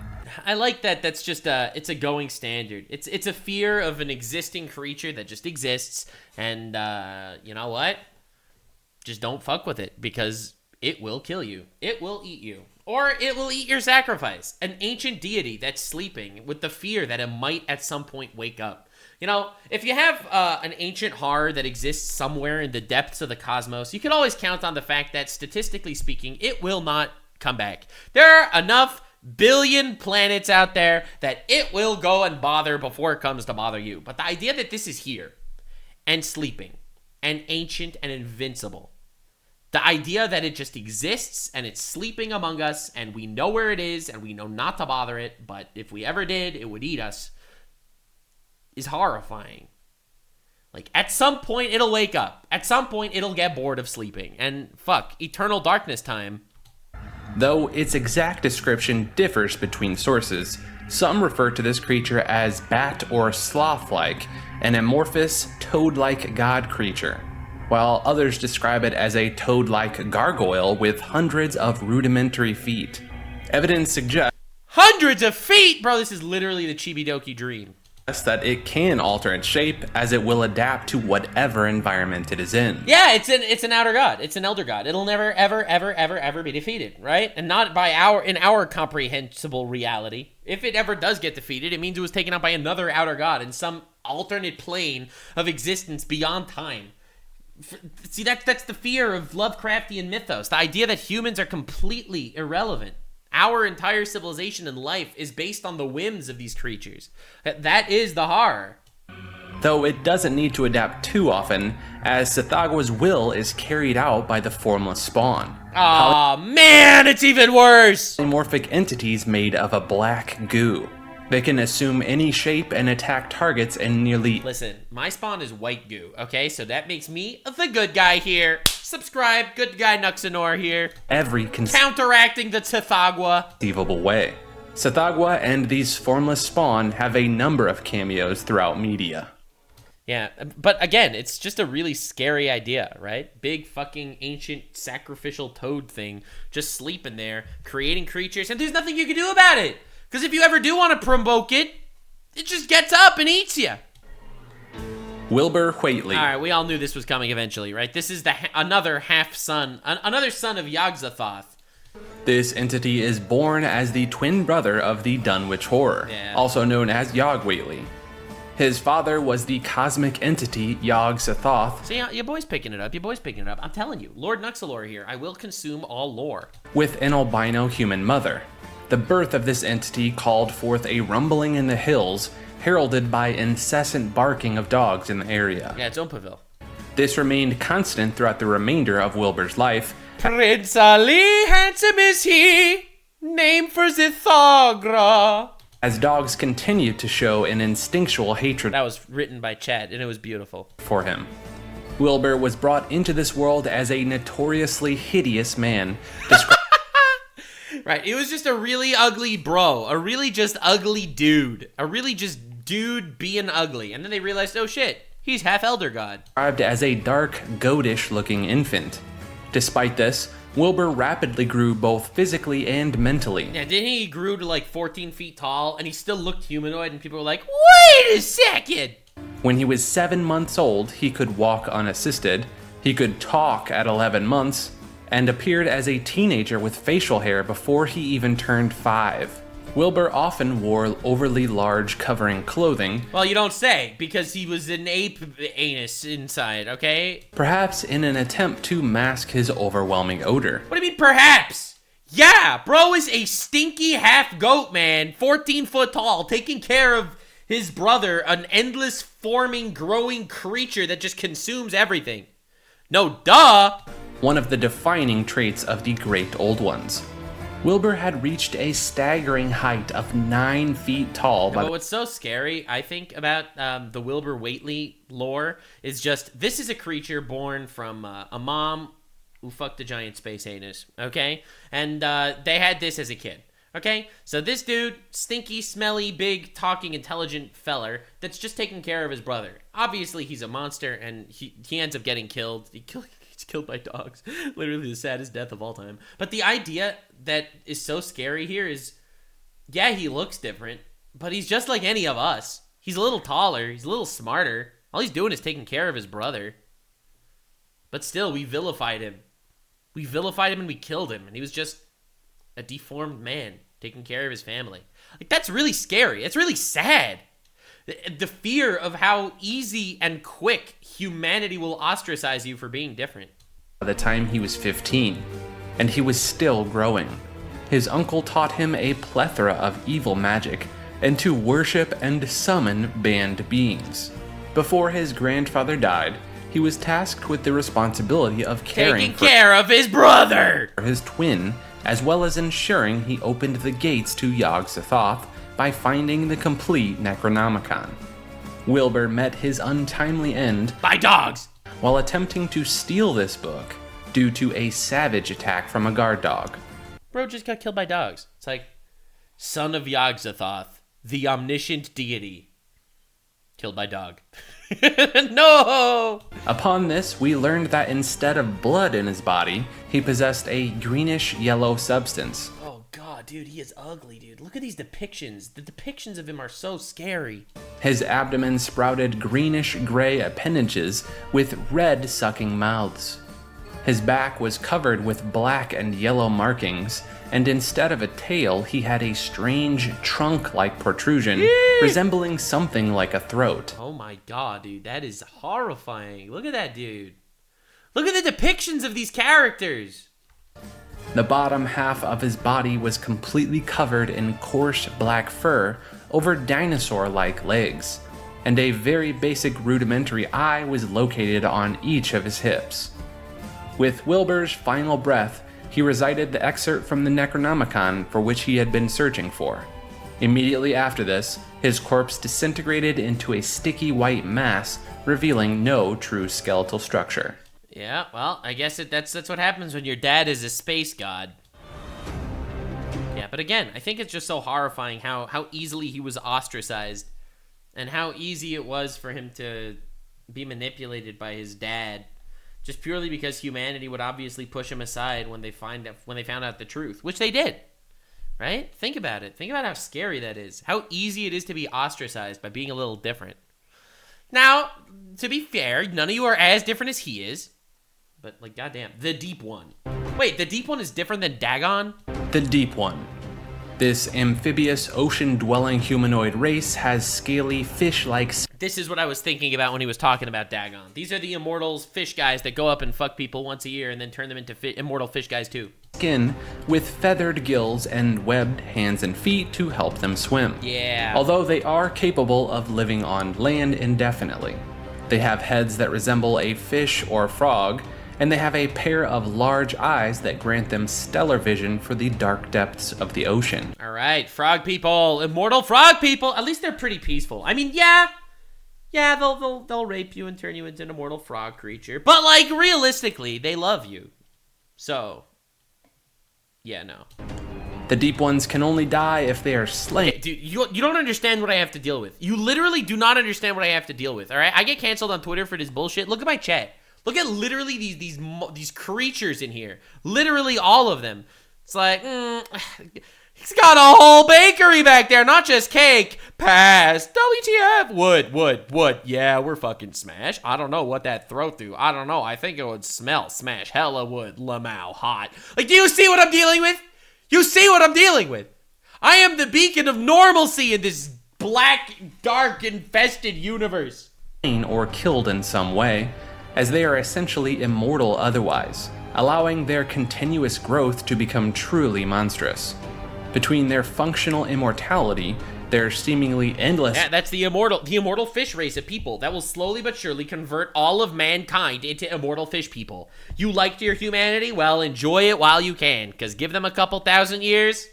I like that. That's just it's a going standard. It's a fear of an existing creature that just exists, and you know what? Just don't fuck with it, because it will kill you. It will eat you. Or it will eat your sacrifice. An ancient deity that's sleeping with the fear that it might at some point wake up. You know, if you have an ancient horror that exists somewhere in the depths of the cosmos, you can always count on the fact that, statistically speaking, it will not come back. There are enough billion planets out there that it will go and bother before it comes to bother you. But the idea that this is here and sleeping and ancient and invincible, the idea that it just exists and it's sleeping among us and we know where it is and we know not to bother it, but if we ever did, it would eat us, is horrifying. Like, at some point, it'll wake up. At some point, it'll get bored of sleeping. And fuck, eternal darkness time. Though its exact description differs between sources, some refer to this creature as bat or sloth-like, an amorphous, toad-like god creature, while others describe it as a toad-like gargoyle with hundreds of rudimentary feet. Evidence suggests... Hundreds of feet? Bro, this is literally the Chibi-Doki dream. ...that it can alter its shape as it will adapt to whatever environment it is in. Yeah, it's an outer god. It's an elder god. It'll never, ever be defeated, right? And not by our comprehensible reality. If it ever does get defeated, it means it was taken out by another outer god in some alternate plane of existence beyond time. See, that's the fear of Lovecraftian mythos. The idea that humans are completely irrelevant. Our entire civilization and life is based on the whims of these creatures. That is the horror. Though it doesn't need to adapt too often, as Tsathoggwa's will is carried out by the formless spawn. Aw, man, it's even worse! Polymorphic entities made of a black goo. They can assume any shape and attack targets in nearly... Listen, my spawn is white goo, okay? So that makes me the good guy here. Subscribe, good guy Nuxanor here. Every counteracting the Tsathoggwa. Conceivable way. Tsathoggwa and these formless spawn have a number of cameos throughout media. Yeah, but again, it's just a really scary idea, right? Big fucking ancient sacrificial toad thing just sleeping there, creating creatures, and there's nothing you can do about it. Because if you ever do want to provoke it, it just gets up and eats you. Wilbur Whateley. All right, we all knew this was coming eventually, right? This is another son of Yog-Sothoth. This entity is born as the twin brother of the Dunwich Horror, also known as Yog Whateley. His father was the cosmic entity Yog-Sothoth. See, your boy's picking it up. I'm telling you, Lord Nuxalor here. I will consume all lore. With an albino human mother. The birth of this entity called forth a rumbling in the hills, heralded by incessant barking of dogs in the area. Yeah, it's Oompaville. This remained constant throughout the remainder of Wilbur's life. Prince Ali, handsome is he, named for Zithagra. As dogs continued to show an instinctual hatred. That was written by Chad, and it was beautiful. For him. Wilbur was brought into this world as a notoriously hideous man. Right, it was just a really ugly bro, a really just ugly dude, a really just dude being ugly. And then they realized, oh shit, he's half Elder God. Described as a dark, goatish looking infant. Despite this, Wilbur rapidly grew both physically and mentally. Yeah, didn't he grew to like 14 feet tall, and he still looked humanoid, and people were like, wait a second! When he was 7 months old, he could walk unassisted, he could talk at 11 months, and appeared as a teenager with facial hair before he even turned 5. Wilbur often wore overly large covering clothing. Well, you don't say, because he was an ape anus inside, okay? Perhaps in an attempt to mask his overwhelming odor. What do you mean, perhaps? Yeah, bro is a stinky half goat man, 14 foot tall, taking care of his brother, an endless forming, growing creature that just consumes everything. No, duh! One of the defining traits of the Great Old Ones. Wilbur had reached a staggering height of 9 feet tall. But what's so scary, I think, about the Wilbur Whateley lore is just, this is a creature born from a mom who fucked a giant space anus, okay? And they had this as a kid, okay? So this dude, stinky, smelly, big, talking, intelligent feller that's just taking care of his brother. Obviously, he's a monster, and he ends up getting killed. He's killed by dogs. Literally the saddest death of all time. But the idea that is so scary here is, yeah, he looks different, but he's just like any of us. He's a little taller. He's a little smarter. All he's doing is taking care of his brother. But still, we vilified him. We vilified him and we killed him. And he was just a deformed man taking care of his family. Like, that's really scary. It's really sad. The fear of how easy and quick humanity will ostracize you for being different. By the time he was 15, and he was still growing, his uncle taught him a plethora of evil magic and to worship and summon banned beings. Before his grandfather died, he was tasked with the responsibility of taking care of his brother! His twin, as well as ensuring he opened the gates to Yog-Sothoth by finding the complete Necronomicon. Wilbur met his untimely end by dogs while attempting to steal this book due to a savage attack from a guard dog. Bro just got killed by dogs. It's like, son of Yog-Sothoth, the omniscient deity, killed by dog. No! Upon this, we learned that instead of blood in his body, he possessed a greenish-yellow substance. Oh god, dude, he is ugly, dude. Look at these depictions. The depictions of him are so scary. His abdomen sprouted greenish-gray appendages with red sucking mouths. His back was covered with black and yellow markings, and instead of a tail, he had a strange trunk-like protrusion resembling something like a throat. Oh my god, dude, that is horrifying. Look at that dude. Look at the depictions of these characters. The bottom half of his body was completely covered in coarse black fur over dinosaur-like legs, and a very basic rudimentary eye was located on each of his hips. With Wilbur's final breath, he recited the excerpt from the Necronomicon for which he had been searching for. Immediately after this, his corpse disintegrated into a sticky white mass, revealing no true skeletal structure. Yeah, well, I guess that's what happens when your dad is a space god. Yeah, but again, I think it's just so horrifying how easily he was ostracized and how easy it was for him to be manipulated by his dad, just purely because humanity would obviously push him aside when they found out the truth, which they did. Right? Think about it. Think about how scary that is. How easy it is to be ostracized by being a little different. Now, to be fair, none of you are as different as he is. But, like, goddamn, the Deep One. Wait, the Deep One is different than Dagon? The Deep One. This amphibious, ocean-dwelling humanoid race has scaly, fish-like... This is what I was thinking about when he was talking about Dagon. These are the immortals fish guys that go up and fuck people once a year and then turn them into immortal fish guys too. Skin with feathered gills and webbed hands and feet to help them swim. Yeah. Although they are capable of living on land indefinitely. They have heads that resemble a fish or frog, and they have a pair of large eyes that grant them stellar vision for the dark depths of the ocean. All right, frog people, immortal frog people. At least they're pretty peaceful. I mean, yeah, they'll rape you and turn you into an immortal frog creature, but like realistically, they love you. So, yeah, no. The Deep Ones can only die if they are slain. Okay, dude, you don't understand what I have to deal with. You literally do not understand what I have to deal with. All right, I get canceled on Twitter for this bullshit. Look at my chat. Look at literally these creatures in here. Literally all of them. It's like, he's got a whole bakery back there, not just cake. Pass. WTF. Wood. Yeah, we're fucking smash. I don't know what that throat do. I don't know. I think it would smell. Smash. Hella wood. Lamau. Hot. Like, do you see what I'm dealing with? You see what I'm dealing with? I am the beacon of normalcy in this black, dark, infested universe. Or killed in some way, as they are essentially immortal otherwise, allowing their continuous growth to become truly monstrous. Between their functional immortality, their seemingly endless... Yeah, that's the immortal fish race of people that will slowly but surely convert all of mankind into immortal fish people. You liked your humanity? Well, enjoy it while you can, because give them a couple thousand years,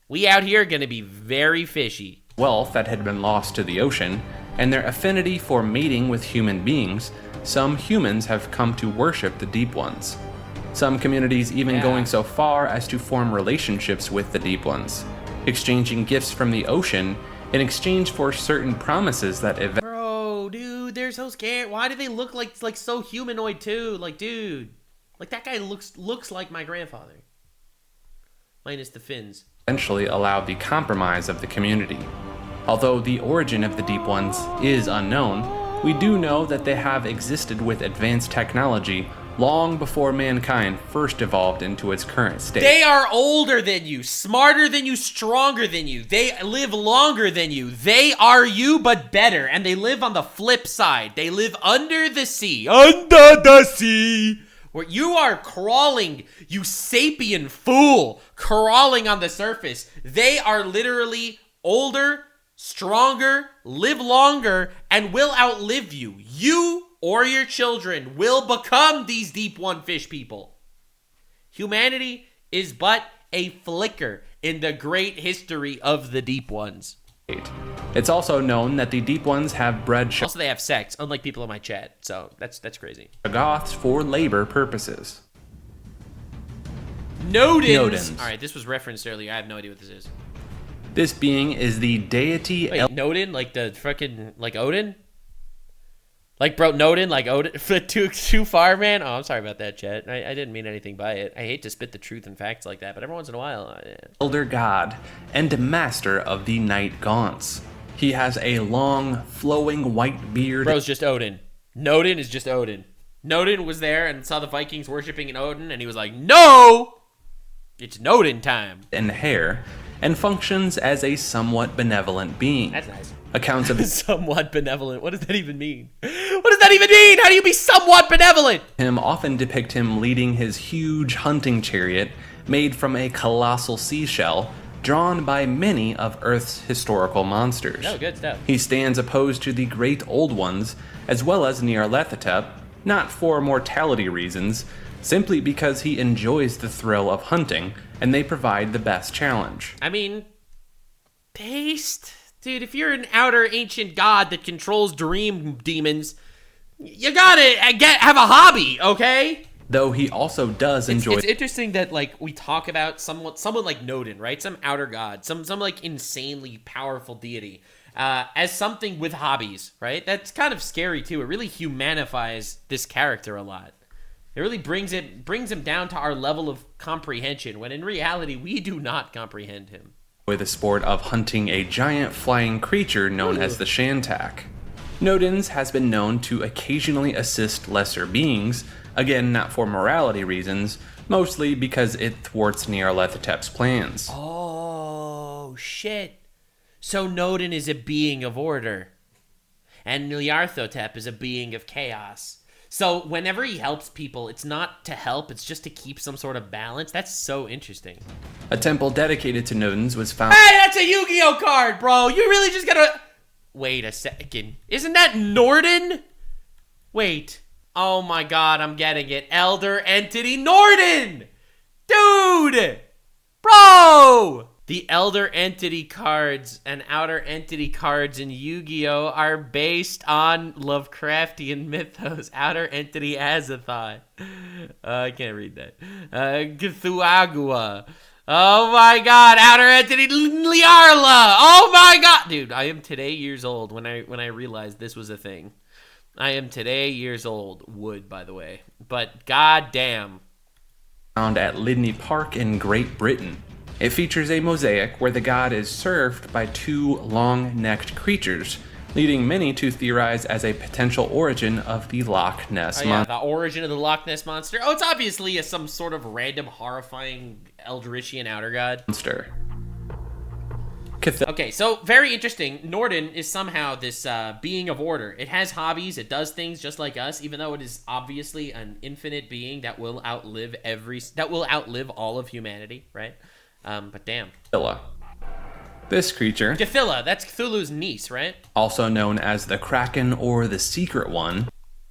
we out here are going to be very fishy. Wealth that had been lost to the ocean, and their affinity for mating with human beings, some humans have come to worship the Deep Ones. Some communities even going so far as to form relationships with the Deep Ones, exchanging gifts from the ocean in exchange for certain promises that Bro, dude, they're so scared. Why do they look like so humanoid too? Like, dude, like that guy looks like my grandfather. Minus the fins. Eventually allowed the compromise of the community. Although the origin of the Deep Ones is unknown, we do know that they have existed with advanced technology long before mankind first evolved into its current state. They are older than you, smarter than you, stronger than you. They live longer than you. They are you, but better. And they live on the flip side. They live under the sea. Under the sea! Where you are crawling, you sapien fool, crawling on the surface. They are literally older, stronger, live longer, and will outlive you. You or your children will become these Deep One fish people. Humanity is but a flicker in the great history of the Deep Ones. It's also known that the Deep Ones have bred Also, they have sex, unlike people in my chat, so that's crazy. Goths for labor purposes. Nodens. All right, this was referenced earlier. I have no idea what this is. This being is the deity... Wait, Nodin? Like the fucking... Like Odin? Like, bro, Nodin? Like Odin? Too far, man? Oh, I'm sorry about that, chat. I didn't mean anything by it. I hate to spit the truth and facts like that, but every once in a while... Elder god and master of the night gaunts. He has a long, flowing white beard... Bro's just Odin. Nodin is just Odin. Nodin was there and saw the Vikings worshiping an Odin, and he was like, no! It's Nodin time. And hair, and functions as a somewhat benevolent being. That's nice. Accounts of Somewhat benevolent. What does that even mean? What does that even mean? How do you be somewhat benevolent? him often depict him leading his huge hunting chariot made from a colossal seashell, drawn by many of Earth's historical monsters. Oh, good stuff. He stands opposed to the Great Old Ones, as well as Nyarlathotep, not for mortality reasons, simply because he enjoys the thrill of hunting, and they provide the best challenge. I mean, based... Dude, if you're an outer ancient god that controls dream demons, you gotta have a hobby, okay? Though he also does enjoy... It's interesting that, like, we talk about someone like Nodin, right? Some outer god, some like, insanely powerful deity, as something with hobbies, right? That's kind of scary, too. It really humanifies this character a lot. It really brings him down to our level of comprehension, when in reality, we do not comprehend him. The sport of hunting a giant flying creature known as the Shantak. Nodin's has been known to occasionally assist lesser beings, again not for morality reasons, mostly because it thwarts Nyarlathotep's plans. Oh, shit. So Nodin is a being of order, and Nyarlathotep is a being of chaos. So whenever he helps people, it's not to help, it's just to keep some sort of balance. That's so interesting. A temple dedicated to Nodin's was found... Hey, that's a Yu-Gi-Oh card, bro! You really just gotta... Wait a second. Isn't that Norden? Wait. Oh my god, I'm getting it. Elder Entity Norden! Dude! Bro! The Elder Entity cards and Outer Entity cards in Yu-Gi-Oh! Are based on Lovecraftian mythos. Outer Entity Azathoth. I can't read that. Cthulhu. Oh my god, Outer Entity Liarla! Oh my god! Dude, I am today years old when I realized this was a thing. I am today years old. Wood, by the way. But goddamn. Found at Lydney Park in Great Britain. It features a mosaic where the god is served by two long-necked creatures, leading many to theorize as a potential origin of the Loch Ness Monster. The origin of the Loch Ness Monster. Oh, it's obviously some sort of random, horrifying Eldritchian outer god. Okay, so very interesting. Norden is somehow this being of order. It has hobbies. It does things just like us, even though it is obviously an infinite being that will outlive all of humanity, right? But damn. Cthulhu. This creature, Cthulhu, that's Cthulhu's niece, right? also known as the Kraken or the Secret One.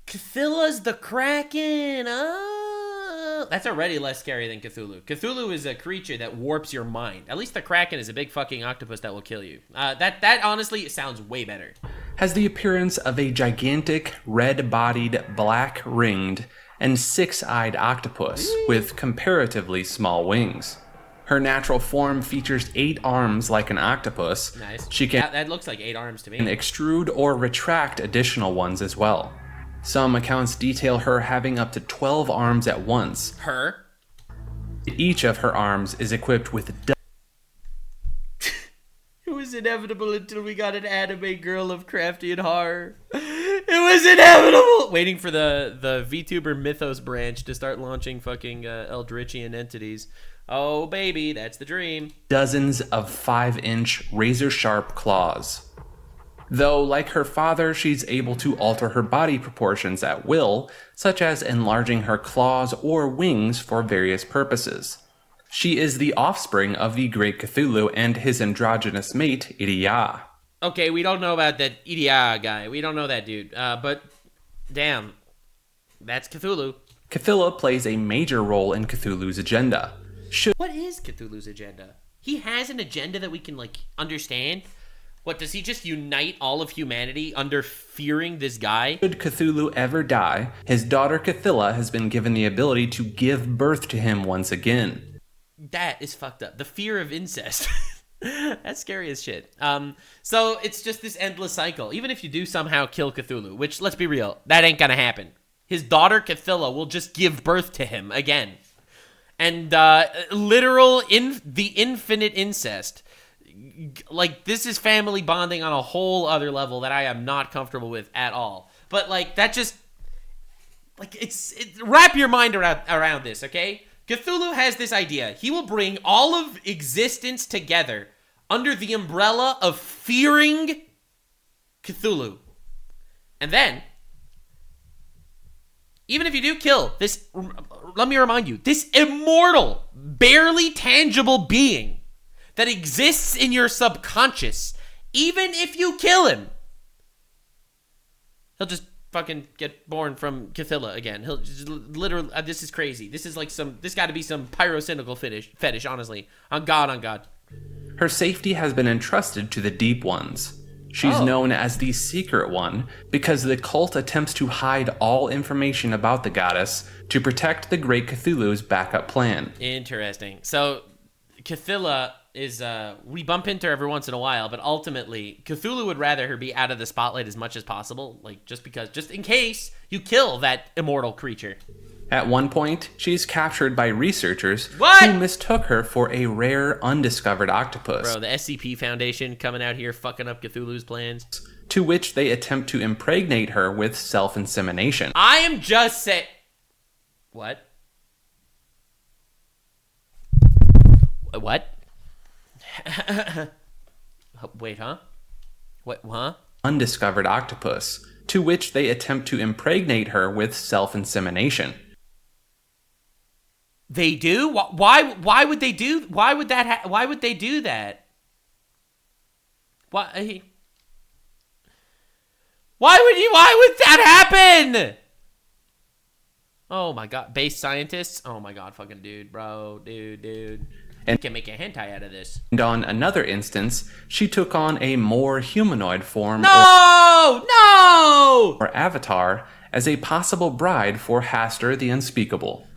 Cthulhu's the Kraken. Oh, that's already less scary than Cthulhu. Cthulhu is a creature that warps your mind. At least the Kraken is a big fucking octopus that will kill you. That honestly sounds way better. Has the appearance of a gigantic, red-bodied, black-ringed, and six-eyed octopus with comparatively small wings. Her natural form features 8 arms like an octopus. Nice. She can that looks like 8 arms to me. extrude or retract additional ones as well. Some accounts detail her having up to 12 arms at once. Her? Each of her arms is equipped with It was inevitable until we got an anime girl Lovecraftian horror. It was inevitable! Waiting for the VTuber Mythos branch to start launching fucking Eldritchian entities. Oh, baby, that's the dream. dozens of 5-inch razor-sharp claws. Though, like her father, she's able to alter her body proportions at will, such as enlarging her claws or wings for various purposes. She is the offspring of the Great Cthulhu and his androgynous mate, Idia. Okay, we don't know about that Idia guy. We don't know that dude. But, damn, that's Cthulhu. Cthulhu plays a major role in Cthulhu's agenda. What is Cthulhu's agenda? He has an agenda that we can, like, understand? What, does he just unite all of humanity under fearing this guy? Should Cthulhu ever die, his daughter Cthulhu has been given the ability to give birth to him once again. That is fucked up. The fear of incest. That's scary as shit. So it's just this endless cycle. Even if you do somehow kill Cthulhu, which, let's be real, that ain't gonna happen. His daughter Cthulhu will just give birth to him again. And the infinite incest. Like, this is family bonding on a whole other level that I am not comfortable with at all. But, like, that just... wrap your mind around this, okay? Cthulhu has this idea. He will bring all of existence together under the umbrella of fearing Cthulhu. And then, even if you do kill this, let me remind you, this immortal, barely tangible being that exists in your subconscious, even if you kill him, he'll just fucking get born from Cthulhu again. He'll just literally, this is crazy. This is like this gotta be some pyrocynical fetish, honestly. On God. Her safety has been entrusted to the Deep Ones. She's known as the Secret One because the cult attempts to hide all information about the goddess to protect the Great Cthulhu's backup plan. Interesting. So, Cthulhu is, we bump into her every once in a while, but ultimately, Cthulhu would rather her be out of the spotlight as much as possible, like, just in case you kill that immortal creature. At one point, she's captured by researchers What? who mistook her for a rare, undiscovered octopus. Bro, the SCP Foundation coming out here fucking up Cthulhu's plans. To which they attempt to impregnate her with self-insemination. I am just saying... What? What? Wait, huh? What, huh? Undiscovered octopus. To which they attempt to impregnate her with self-insemination. They do? Why would they do? Why would they do that? Why would that happen? Oh my god, base scientists? Oh my god, fucking dude. And can make a hentai out of this. And on another instance, she took on a more humanoid form or avatar as a possible bride for Hastur the Unspeakable.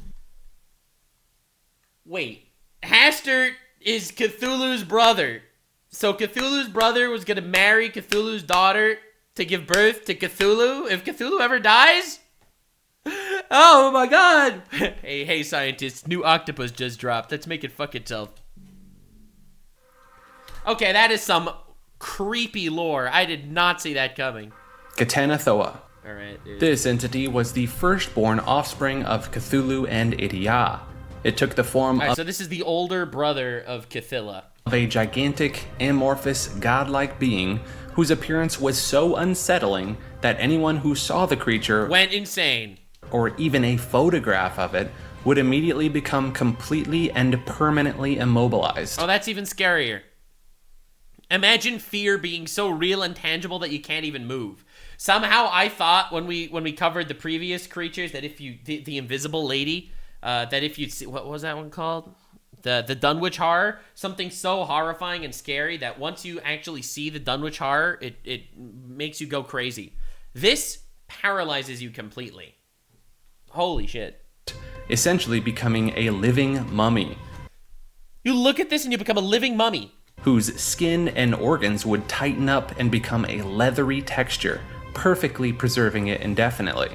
Wait, Hastur is Cthulhu's brother. So Cthulhu's brother was gonna marry Cthulhu's daughter to give birth to Cthulhu if Cthulhu ever dies? Oh my god! Hey scientists, new octopus just dropped. Let's make it fuck itself. Okay, that is some creepy lore. I did not see that coming. Ghatanothoa. Alright, dude. This entity was the firstborn offspring of Cthulhu and Idia. It took the form so this is the older brother of Cthulhu. Of a gigantic, amorphous, godlike being whose appearance was so unsettling that anyone who saw the creature went insane. Or even a photograph of it would immediately become completely and permanently immobilized. Oh, that's even scarier. Imagine fear being so real and tangible that you can't even move. Somehow I thought when we covered the previous creatures that if you the invisible lady, that if you'd see, what was that one called? The Dunwich Horror, something so horrifying and scary that once you actually see the Dunwich Horror, it makes you go crazy. This paralyzes you completely. Holy shit. Essentially becoming a living mummy. You look at this and you become a living mummy. Whose skin and organs would tighten up and become a leathery texture, perfectly preserving it indefinitely.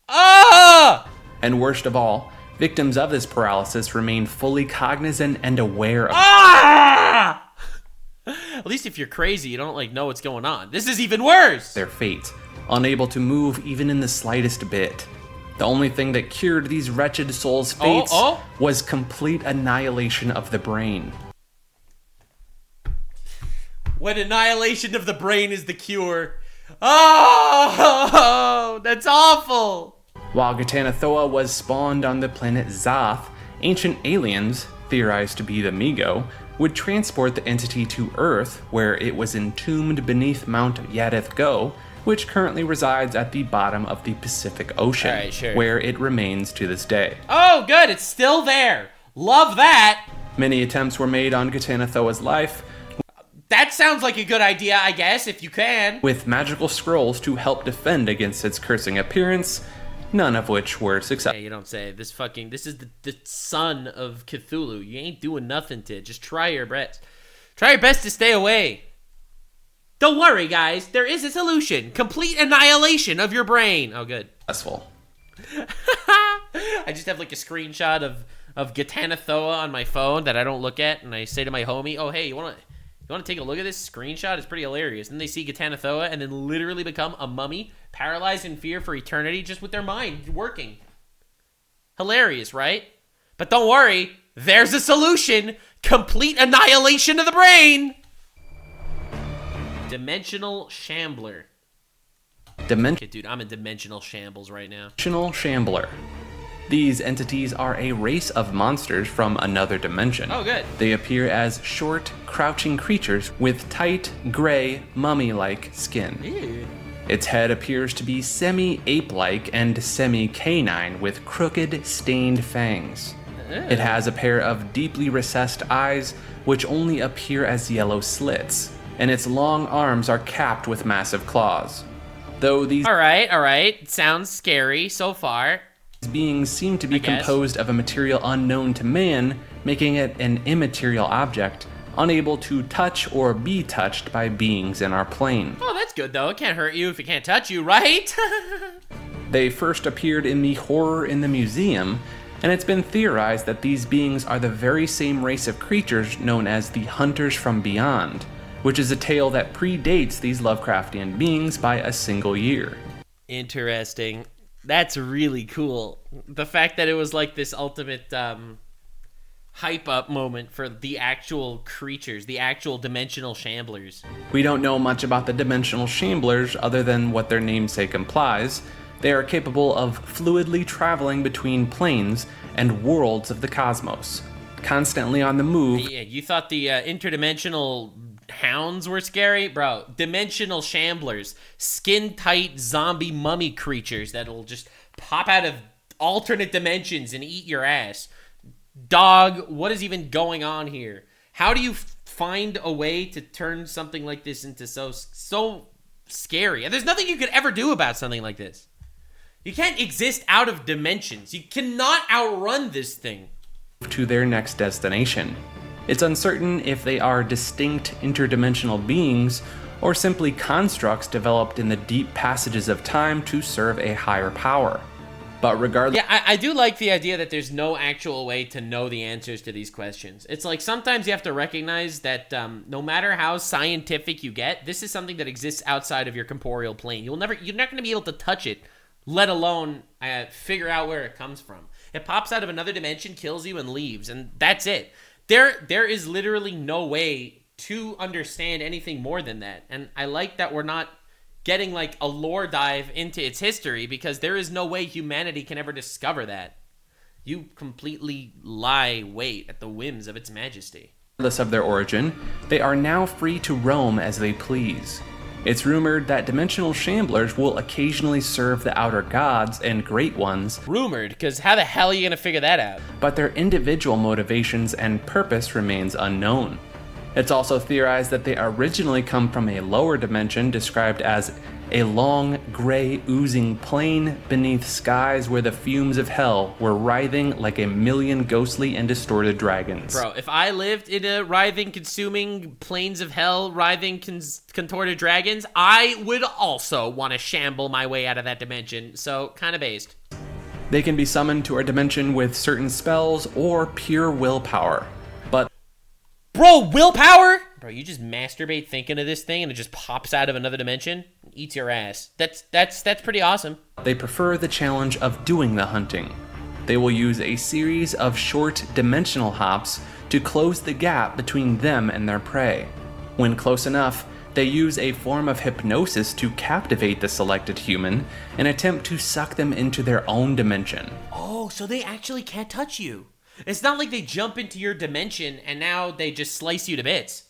Ah! And worst of all, victims of this paralysis remain fully cognizant and aware of At least if you're crazy, you don't know what's going on. This is even worse! Their fate, unable to move even in the slightest bit. The only thing that cured these wretched souls' fates was complete annihilation of the brain. When annihilation of the brain is the cure. Oh, that's awful! While Ghatanothoa was spawned on the planet Zoth, ancient aliens, theorized to be the Migo, would transport the entity to Earth, where it was entombed beneath Mount Yadeth Go, which currently resides at the bottom of the Pacific Ocean, right, sure. where it remains to this day. Oh, good, it's still there. Love that. Many attempts were made on Ghatanothoa's life. That sounds like a good idea, I guess, if you can. With magical scrolls to help defend against its cursing appearance, none of which were successful. Hey, you don't say. This is the son of Cthulhu. You ain't doing nothing to it. Just try your best. Try your best to stay away. Don't worry, guys. There is a solution. Complete annihilation of your brain. Oh, good. Successful. I just have like a screenshot of Ghatanothoa on my phone that I don't look at, and I say to my homie, "Oh, hey, you wanna You want to take a look at this screenshot? It's pretty hilarious. Then they see Ghatanothoa and then literally become a mummy, paralyzed in fear for eternity, just with their mind working. Hilarious, right? But don't worry, there's a solution. Complete annihilation of the brain. Dimensional Shambler. Okay, dude, I'm in dimensional shambles right now. Dimensional Shambler. These entities are a race of monsters from another dimension. Oh, good. They appear as short, crouching creatures with tight, gray, mummy-like skin. Ew. Its head appears to be semi-ape-like and semi-canine with crooked, stained fangs. It has a pair of deeply recessed eyes, which only appear as yellow slits, and its long arms are capped with massive claws. Though these All right. Sounds scary so far. beings seem to be composed of a material unknown to man, making it an immaterial object, unable to touch or be touched by beings in our plane. Oh, that's good, though. It can't hurt you if it can't touch you, right? They first appeared in the Horror in the Museum, and it's been theorized that these beings are the very same race of creatures known as the Hunters from Beyond, which is a tale that predates these Lovecraftian beings by a single year. Interesting. That's really cool. The fact that it was like this ultimate hype up moment for the actual creatures, the actual dimensional shamblers. We don't know much about the dimensional shamblers other than what their namesake implies. They are capable of fluidly traveling between planes and worlds of the cosmos, constantly on the move. Yeah, you thought the interdimensional hounds were scary? Bro, dimensional shamblers, skin-tight zombie mummy creatures that'll just pop out of alternate dimensions and eat your ass. Dog, what is even going on here? How do you find a way to turn something like this into so scary? And there's nothing you could ever do about something like this. You can't exist out of dimensions. You cannot outrun this thing. To their next destination. It's uncertain if they are distinct interdimensional beings or simply constructs developed in the deep passages of time to serve a higher power. But regardless... Yeah, I do like the idea that there's no actual way to know the answers to these questions. It's like sometimes you have to recognize that no matter how scientific you get, this is something that exists outside of your corporeal plane. You're not going to be able to touch it, let alone figure out where it comes from. It pops out of another dimension, kills you, and leaves, and that's it. There is literally no way to understand anything more than that. And I like that we're not getting like a lore dive into its history, because there is no way humanity can ever discover that. You completely lie wait at the whims of its majesty. Regardless of their origin, they are now free to roam as they please. It's rumored that dimensional shamblers will occasionally serve the outer gods and great ones. Rumored? Because how the hell are you going to figure that out? But their individual motivations and purpose remains unknown. It's also theorized that they originally come from a lower dimension described as a long, gray, oozing plain beneath skies where the fumes of hell were writhing like a million ghostly and distorted dragons. Bro, if I lived in a writhing, consuming plains of hell, writhing, contorted dragons, I would also want to shamble my way out of that dimension. So, kind of based. They can be summoned to our dimension with certain spells or pure willpower. But bro, willpower? Bro, you just masturbate thinking of this thing and it just pops out of another dimension and eats your ass. That's pretty awesome. They prefer the challenge of doing the hunting. They will use a series of short dimensional hops to close the gap between them and their prey. When close enough, they use a form of hypnosis to captivate the selected human and attempt to suck them into their own dimension. Oh, so they actually can't touch you. It's not like they jump into your dimension and now they just slice you to bits.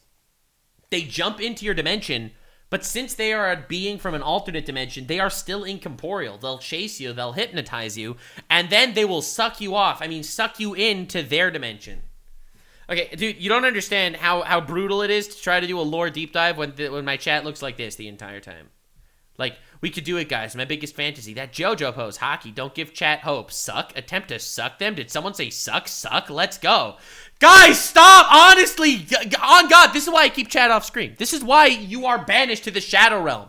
They jump into your dimension, but since they are a being from an alternate dimension, they are still incorporeal. They'll chase you, they'll hypnotize you, and then they will suck you off. I mean, suck you into their dimension. Okay, dude, you don't understand how brutal it is to try to do a lore deep dive when my chat looks like this the entire time. Like, we could do it, guys. My biggest fantasy. That JoJo pose, hockey. Don't give chat hope. Suck. Attempt to suck them. Did someone say suck? Suck. Let's go. Guys, stop. Honestly. On God. This is why I keep chat off screen. This is why you are banished to the Shadow Realm.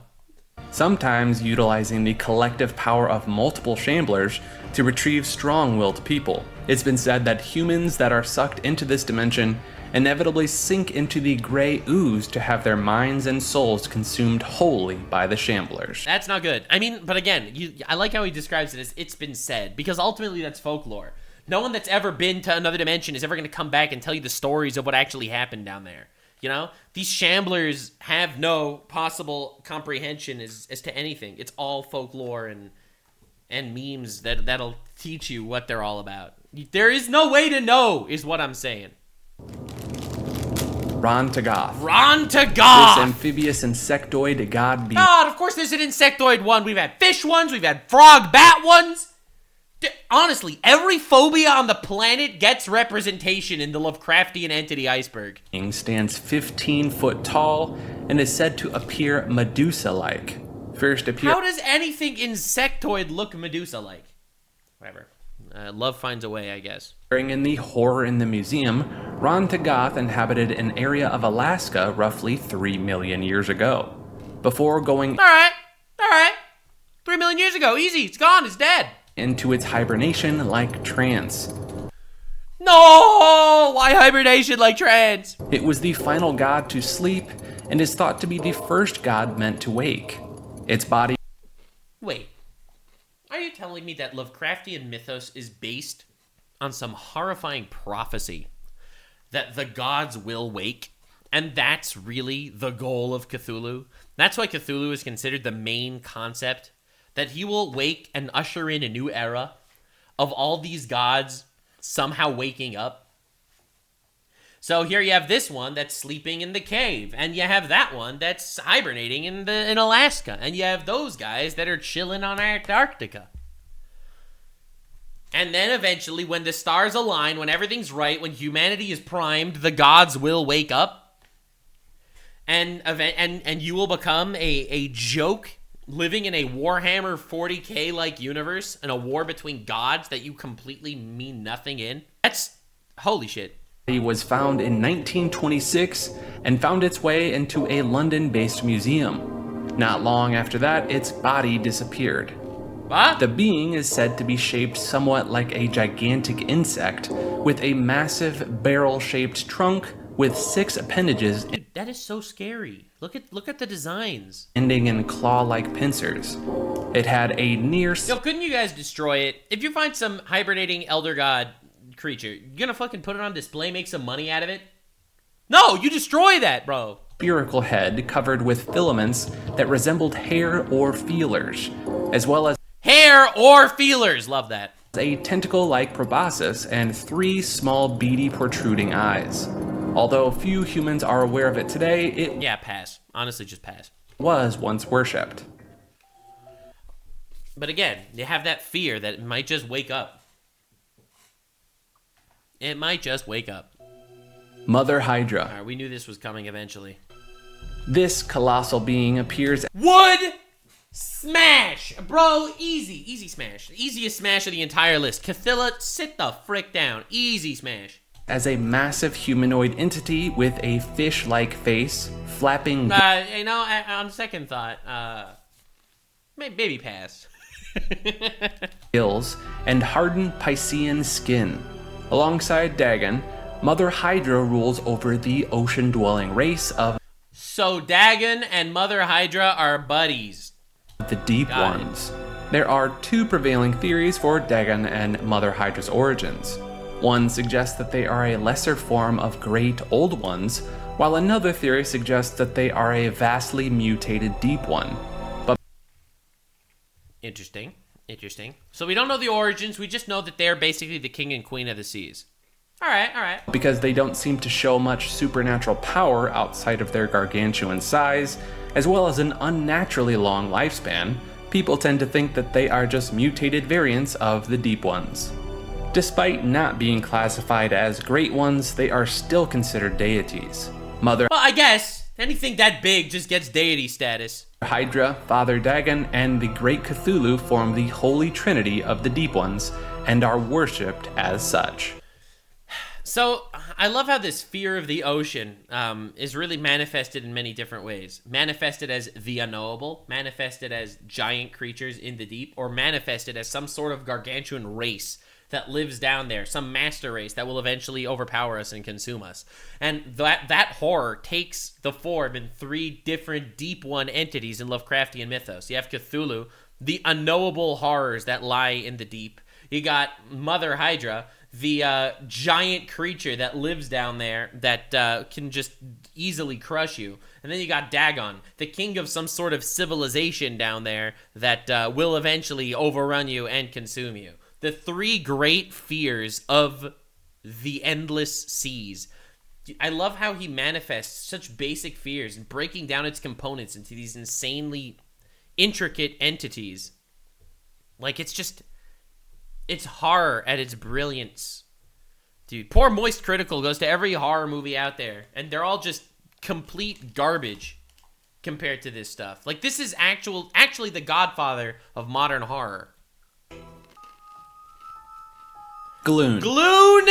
Sometimes utilizing the collective power of multiple shamblers to retrieve strong-willed people. It's been said that humans that are sucked into this dimension inevitably sink into the gray ooze to have their minds and souls consumed wholly by the Shamblers. That's not good. I mean, but again, I like how he describes it as it's been said, because ultimately that's folklore. No one that's ever been to another dimension is ever going to come back and tell you the stories of what actually happened down there. You know? These Shamblers have no possible comprehension as to anything. It's all folklore and memes that'll teach you what they're all about. There is no way to know, is what I'm saying. Rhan-Tegoth. Rhan-Tegoth! This amphibious insectoid god being. God, of course there's an insectoid one. We've had fish ones. We've had frog bat ones. Honestly, every phobia on the planet gets representation in the Lovecraftian entity iceberg. Stands 15 foot tall and is said to appear Medusa-like. First appear. How does anything insectoid look Medusa-like? Whatever. Love finds a way, I guess. In the Horror in the Museum, Rhan-Tegoth inhabited an area of Alaska roughly 3 million years ago. Before going. Alright. 3 million years ago. Easy. It's gone. It's dead. Into its hibernation like trance. No! Why hibernation like trance? It was the final god to sleep and is thought to be the first god meant to wake. Its body. Wait. Are you telling me that Lovecraftian mythos is based on some horrifying prophecy that the gods will wake? And that's really the goal of Cthulhu? That's why Cthulhu is considered the main concept? That he will wake and usher in a new era of all these gods somehow waking up. So here you have this one that's sleeping in the cave, and you have that one that's hibernating in Alaska, and you have those guys that are chilling on Antarctica. And then eventually, when the stars align, when everything's right, when humanity is primed, the gods will wake up, and you will become a joke. Living in a Warhammer 40k like universe in a war between gods that you completely mean nothing in. That's holy shit. It was found in 1926 and found its way into a London-based museum. Not long after that, its body disappeared. What? The being is said to be shaped somewhat like a gigantic insect with a massive barrel-shaped trunk with 6 appendages. Dude, that is so scary. Look at the designs. Ending in claw-like pincers. It had a near. Yo, couldn't you guys destroy it? If you find some hibernating elder god creature, you gonna fucking put it on display, make some money out of it? No, you destroy that, bro. Spherical head covered with filaments that resembled hair or feelers, as well as hair or feelers. Love that. A tentacle-like proboscis and 3 small beady protruding eyes. Although few humans are aware of it today, it pass. Honestly, just pass. Was once worshipped. But again, you have that fear that it might just wake up. It might just wake up. Mother Hydra. Alright, we knew this was coming eventually. This colossal being appears. Wood smash! Bro, easy smash. Easiest smash of the entire list. Cthulhu, sit the frick down. Easy smash. As a massive humanoid entity with a fish-like face, flapping. On second thought, maybe pass. Gills and hardened Piscean skin. Alongside Dagon, Mother Hydra rules over the ocean-dwelling race of. So Dagon and Mother Hydra are buddies. The Deep Ones. There are 2 prevailing theories for Dagon and Mother Hydra's origins. One suggests that they are a lesser form of Great Old Ones, while another theory suggests that they are a vastly mutated Deep One. But Interesting. So we don't know the origins, we just know that they're basically the king and queen of the seas. Alright. Because they don't seem to show much supernatural power outside of their gargantuan size, as well as an unnaturally long lifespan, people tend to think that they are just mutated variants of the Deep Ones. Despite not being classified as Great Ones, they are still considered deities. Well, I guess anything that big just gets deity status. Hydra, Father Dagon, and the Great Cthulhu form the Holy Trinity of the Deep Ones, and are worshipped as such. So, I love how this fear of the ocean is really manifested in many different ways. Manifested as the unknowable, manifested as giant creatures in the deep, or manifested as some sort of gargantuan race that lives down there, some master race that will eventually overpower us and consume us. And that horror takes the form in 3 different Deep One entities in Lovecraftian mythos. You have Cthulhu, the unknowable horrors that lie in the deep. You got Mother Hydra, the giant creature that lives down there that can just easily crush you. And then you got Dagon, the king of some sort of civilization down there that will eventually overrun you and consume you. The 3 great fears of the endless seas. I love how he manifests such basic fears and breaking down its components into these insanely intricate entities. Like, it's horror at its brilliance. Dude, poor Moist Critical goes to every horror movie out there, and they're all just complete garbage compared to this stuff. Like, this is actually the godfather of modern horror. Gloon. Gloon?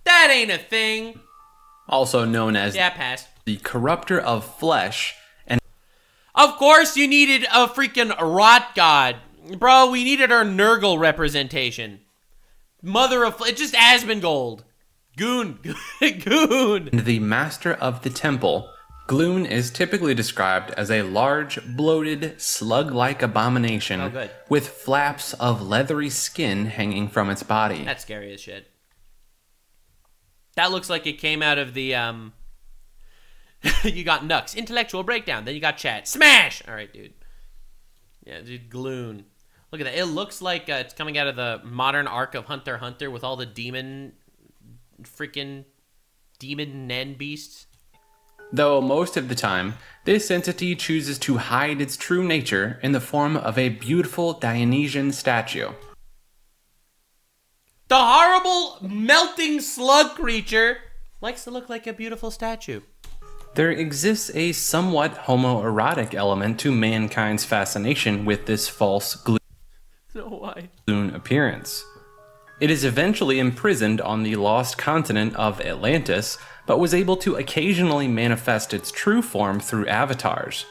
That ain't a thing. Also known as passed. the corrupter of flesh. And of course you needed a freaking rot god. Bro, we needed our Nurgle representation. Mother of... It's just Asmongold. Goon. Goon. the master of the temple. Gloon is typically described as a large, bloated, slug-like abomination with flaps of leathery skin hanging from its body. That's scary as shit. That looks like it came out of the, you got Nux, intellectual breakdown. Then you got chat. Smash! All right, dude. Yeah, dude, Gloon. Look at that. It looks like it's coming out of the modern arc of Hunter x Hunter with all the demon Nen beasts. Though most of the time, this entity chooses to hide its true nature in the form of a beautiful Dionysian statue. The horrible melting slug creature likes to look like a beautiful statue. There exists a somewhat homoerotic element to mankind's fascination with this false Gloon appearance. It is eventually imprisoned on the lost continent of Atlantis, but was able to occasionally manifest its true form through avatars.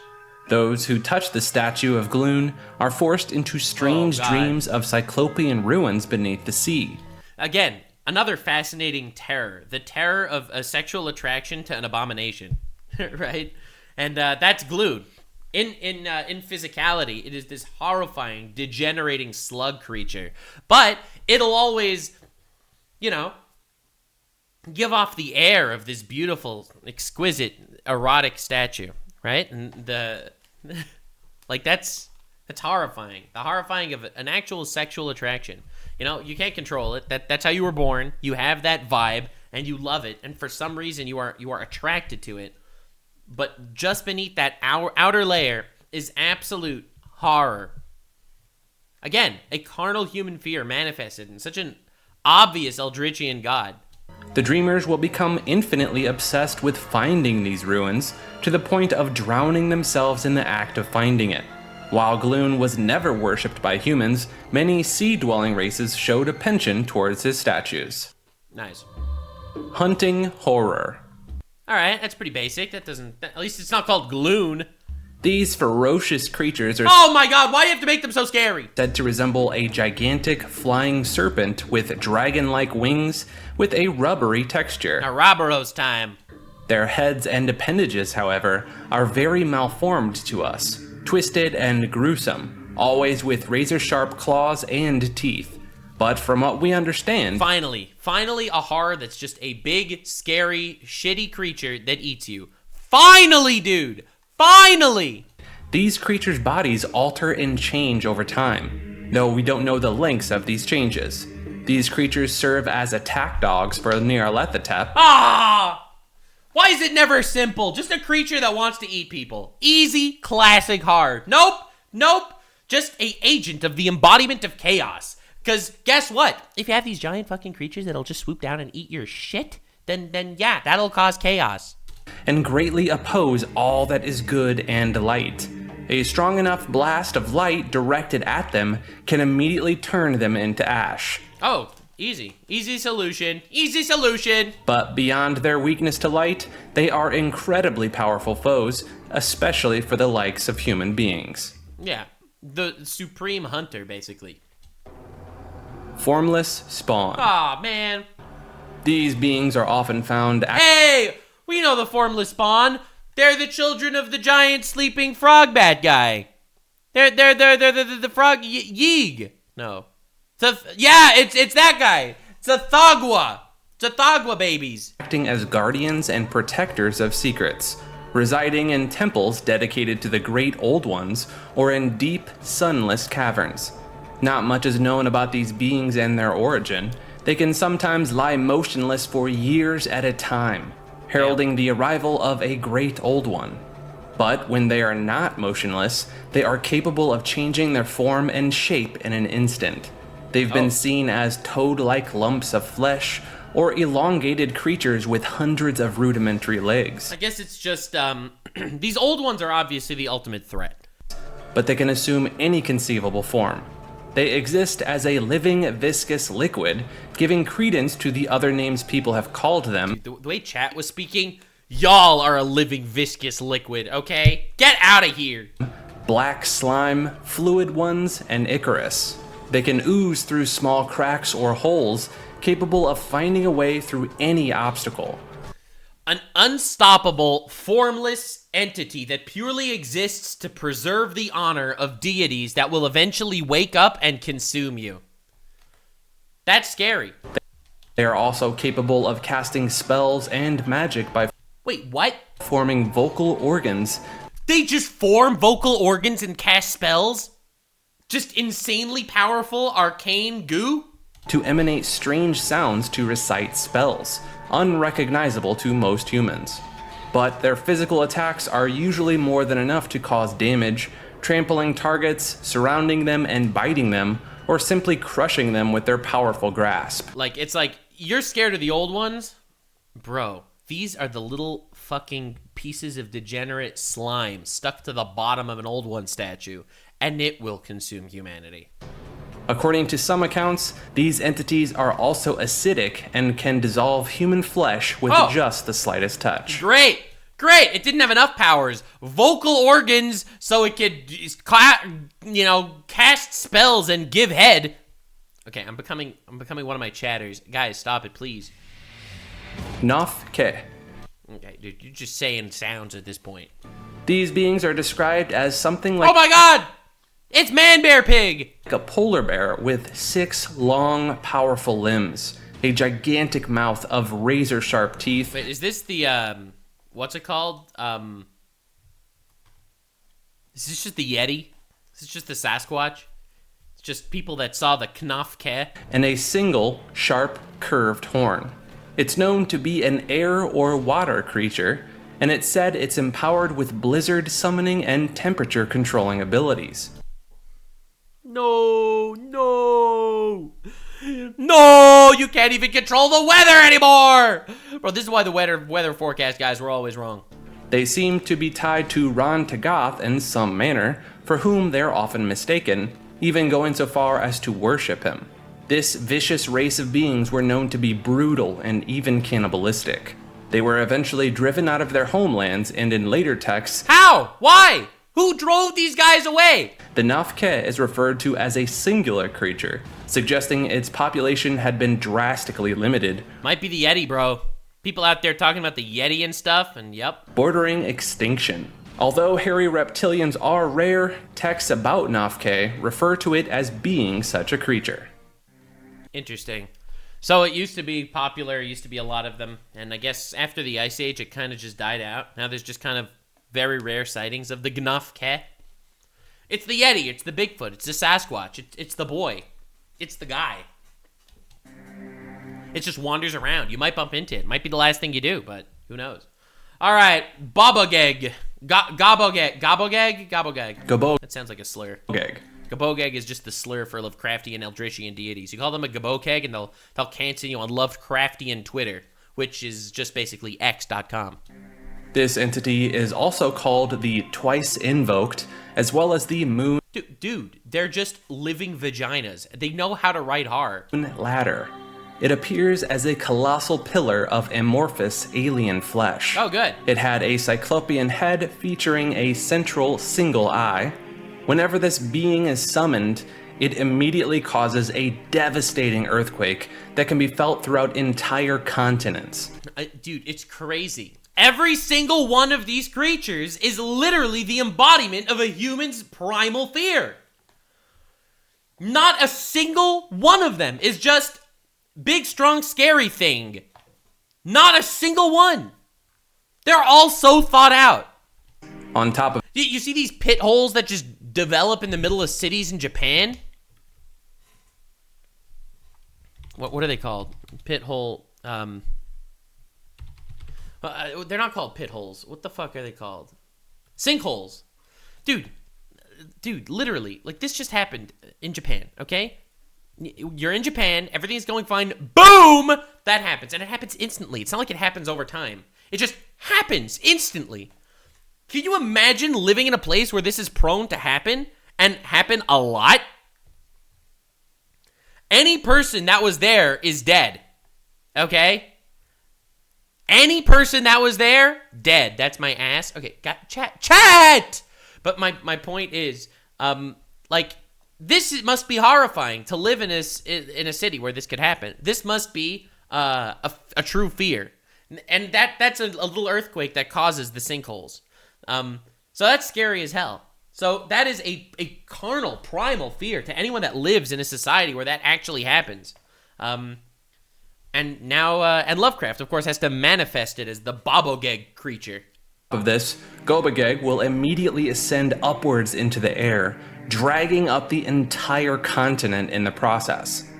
Those who touch the statue of Gloon are forced into strange dreams of cyclopean ruins beneath the sea. Again, another fascinating terror. The terror of a sexual attraction to an abomination, right? And that's Gloon. In physicality, it is this horrifying, degenerating slug creature. But it'll always, give off the air of this beautiful, exquisite, erotic statue, right? And that's horrifying. The horrifying of an actual sexual attraction. You can't control it. That's how you were born. You have that vibe, and you love it. And for some reason, you are attracted to it. But just beneath that outer layer is absolute horror. Again, a carnal human fear manifested in such an obvious Eldritchian god. The dreamers will become infinitely obsessed with finding these ruins, to the point of drowning themselves in the act of finding it. While Gloon was never worshipped by humans, many sea-dwelling races showed a penchant towards his statues. Nice. Hunting horror. Alright, that's pretty basic. At least it's not called Gloon. These ferocious creatures are... Oh my god, why do you have to make them so scary? ...said to resemble a gigantic flying serpent with dragon-like wings with a rubbery texture. Now, Robberos time. Their heads and appendages, however, are very malformed to us, twisted and gruesome, always with razor-sharp claws and teeth. But from what we understand... Finally a horror that's just a big, scary, shitty creature that eats you. Finally, dude! Finally! These creatures' bodies alter and change over time, though we don't know the lengths of these changes. These creatures serve as attack dogs for Nyarlathotep. Why is it never simple? Just a creature that wants to eat people. Easy, classic, hard. Nope. Just a agent of the embodiment of chaos. Because guess what? If you have these giant fucking creatures that'll just swoop down and eat your shit, then yeah, that'll cause chaos. And greatly oppose all that is good and light. A strong enough blast of light directed at them can immediately turn them into ash. Oh, easy solution. But beyond their weakness to light, they are incredibly powerful foes, especially for the likes of human beings. Yeah, the supreme hunter, basically. formless spawn. Aw, man. These beings are often found Hey! We know the formless spawn. They're the children of the giant sleeping frog bat guy. They're the frog Yeeg. No. Yeah, it's that guy. It's a Thagwa. It's a Thagwa babies. acting as guardians and protectors of secrets, residing in temples dedicated to the Great Old Ones or in deep, sunless caverns. Not much is known about these beings and their origin. They can sometimes lie motionless for years at a time, heralding the arrival of a Great Old One. But when they are not motionless, they are capable of changing their form and shape in an instant. They've been seen as toad-like lumps of flesh or elongated creatures with hundreds of rudimentary legs. I guess it's just, these old ones are obviously the ultimate threat. But they can assume any conceivable form. They exist as a living, viscous liquid, giving credence to the other names people have called them. The way chat was speaking, y'all are a living, viscous liquid, okay? Get out of here! Black slime, fluid ones, and Icarus. They can ooze through small cracks or holes, capable of finding a way through any obstacle. An unstoppable, formless entity that purely exists to preserve the honor of deities that will eventually wake up and consume you. That's scary. They are also capable of casting spells and magic by Wait, what? forming vocal organs. They just form vocal organs and cast spells? Just insanely powerful arcane goo? To emanate strange sounds to recite spells, unrecognizable to most humans. But their physical attacks are usually more than enough to cause damage, trampling targets, surrounding them and biting them, or simply crushing them with their powerful grasp. Like, it's like, you're scared of the old ones? Bro, these are the little fucking pieces of degenerate slime stuck to the bottom of an old one statue, and it will consume humanity. According to some accounts, these entities are also acidic and can dissolve human flesh with just the slightest touch. Great! Great! It didn't have enough powers. Vocal organs so it could, cast spells and give head. Okay, I'm becoming one of my chatters. Guys, stop it, please. Nofke. Okay, dude, you're just saying sounds at this point. These beings are described as something like Oh my god! It's Man Bear Pig! a polar bear with 6 long, powerful limbs, a gigantic mouth of razor-sharp teeth. Wait, is this the, what's it called? Is this just the Yeti? Is this just the Sasquatch? It's just people that saw the Knofke? And a single, sharp, curved horn. It's known to be an air or water creature, and it's said it's empowered with blizzard summoning and temperature controlling abilities. No, you can't even control the weather anymore! Bro, this is why the weather forecast guys were always wrong. They seem to be tied to Rhan-Tegoth in some manner, for whom they're often mistaken, even going so far as to worship him. This vicious race of beings were known to be brutal and even cannibalistic. They were eventually driven out of their homelands, and in later texts, How? Why? Who drove these guys away? the Nofke is referred to as a singular creature, suggesting its population had been drastically limited, Might be the Yeti, bro. People out there talking about the Yeti and stuff, and yep. bordering extinction. Although hairy reptilians are rare, texts about Nofke refer to it as being such a creature. Interesting. So it used to be popular, used to be a lot of them, and I guess after the Ice Age, it kind of just died out. Now there's just kind of very rare sightings of the Gnofke. It's the Yeti, it's the Bigfoot, it's the Sasquatch, it's the boy, it's the guy. It just wanders around. You might bump into it. Might be the last thing you do, but who knows? All right, Bobogeg. Gabogeg. Gabogeg. That sounds like a slur. Gabogeg is just the slur for Lovecraftian Eldritchian deities. You call them a Gabokeg and they'll cancel you on Lovecraftian Twitter, which is just basically x.com. This entity is also called the Twice Invoked, as well as the Moon Dude, they're just living vaginas. They know how to write hard. Ladder. It appears as a colossal pillar of amorphous alien flesh. Oh, good. It had a cyclopean head featuring a central single eye. Whenever this being is summoned, it immediately causes a devastating earthquake that can be felt throughout entire continents. Dude, it's crazy. Every single one of these creatures is literally the embodiment of a human's primal fear. Not a single one of them is just big, strong, scary thing. Not a single one. They're all so thought out. On top of... You see these pit holes that just develop in the middle of cities in Japan? What are they called? Pit hole, they're not called pit holes. What the fuck are they called? Sinkholes. Dude, literally, like, this just happened in Japan, okay? You're in Japan, everything's going fine, boom! That happens, and it happens instantly. It's not like it happens over time. It just happens instantly. Can you imagine living in a place where this is prone to happen, and happen a lot? Any person that was there is dead, okay? Any person that was there, dead. That's my ass. Okay, got chat! But my point is, like, this must be horrifying to live in a city where this could happen. This must be a true fear. And that's a little earthquake that causes the sinkholes. So that's scary as hell. So that is a carnal, primal fear to anyone that lives in a society where that actually happens. And now, and Lovecraft, of course, has to manifest it as the Bobogeg creature. Of this, Gobageg will immediately ascend upwards into the air, dragging up the entire continent in the process.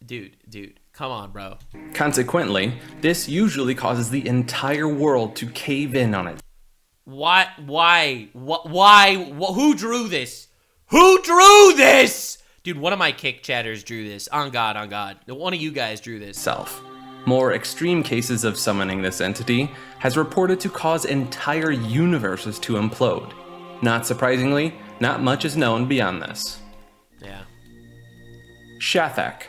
Dude, come on, bro. Consequently, this usually causes the entire world to cave in on it. What? Why? Who drew this? Who drew this? Dude, one of my kick chatters drew this. On God. One of you guys drew this. Self. More extreme cases of summoning this entity has reported to cause entire universes to implode. Not surprisingly, not much is known beyond this. Yeah. Shathak.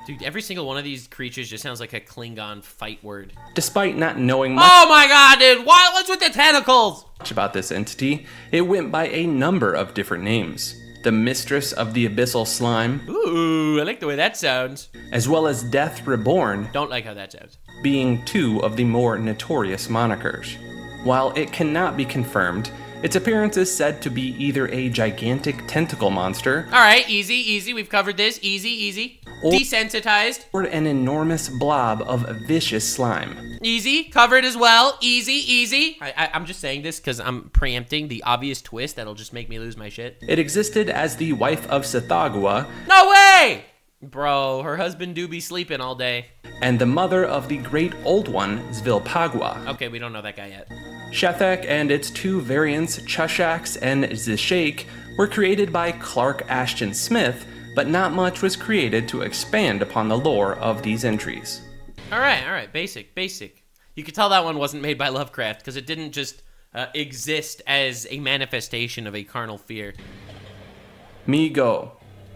Dude, every single one of these creatures just sounds like a Klingon fight word. Despite not knowing much Oh my god, dude! What's with the tentacles? about this entity, it went by a number of different names. The Mistress of the Abyssal Slime. Ooh, I like the way that sounds. As well as Death Reborn. Don't like how that sounds. Being two of the more notorious monikers. While it cannot be confirmed, its appearance is said to be either a gigantic tentacle monster. Alright, easy. We've covered this. Easy. Desensitized. Or an enormous blob of vicious slime. Easy. Covered as well. Easy. I'm just saying this because I'm preempting the obvious twist that'll just make me lose my shit. It existed as the wife of Sithagua. No way! Bro, her husband do be sleeping all day. And the mother of the great old one, Zvilpagua. Okay, we don't know that guy yet. Shathak and its two variants, Chushax and Zishake, were created by Clark Ashton Smith, but not much was created to expand upon the lore of these entries. All right, basic. You could tell that one wasn't made by Lovecraft because it didn't just exist as a manifestation of a carnal fear. Me go.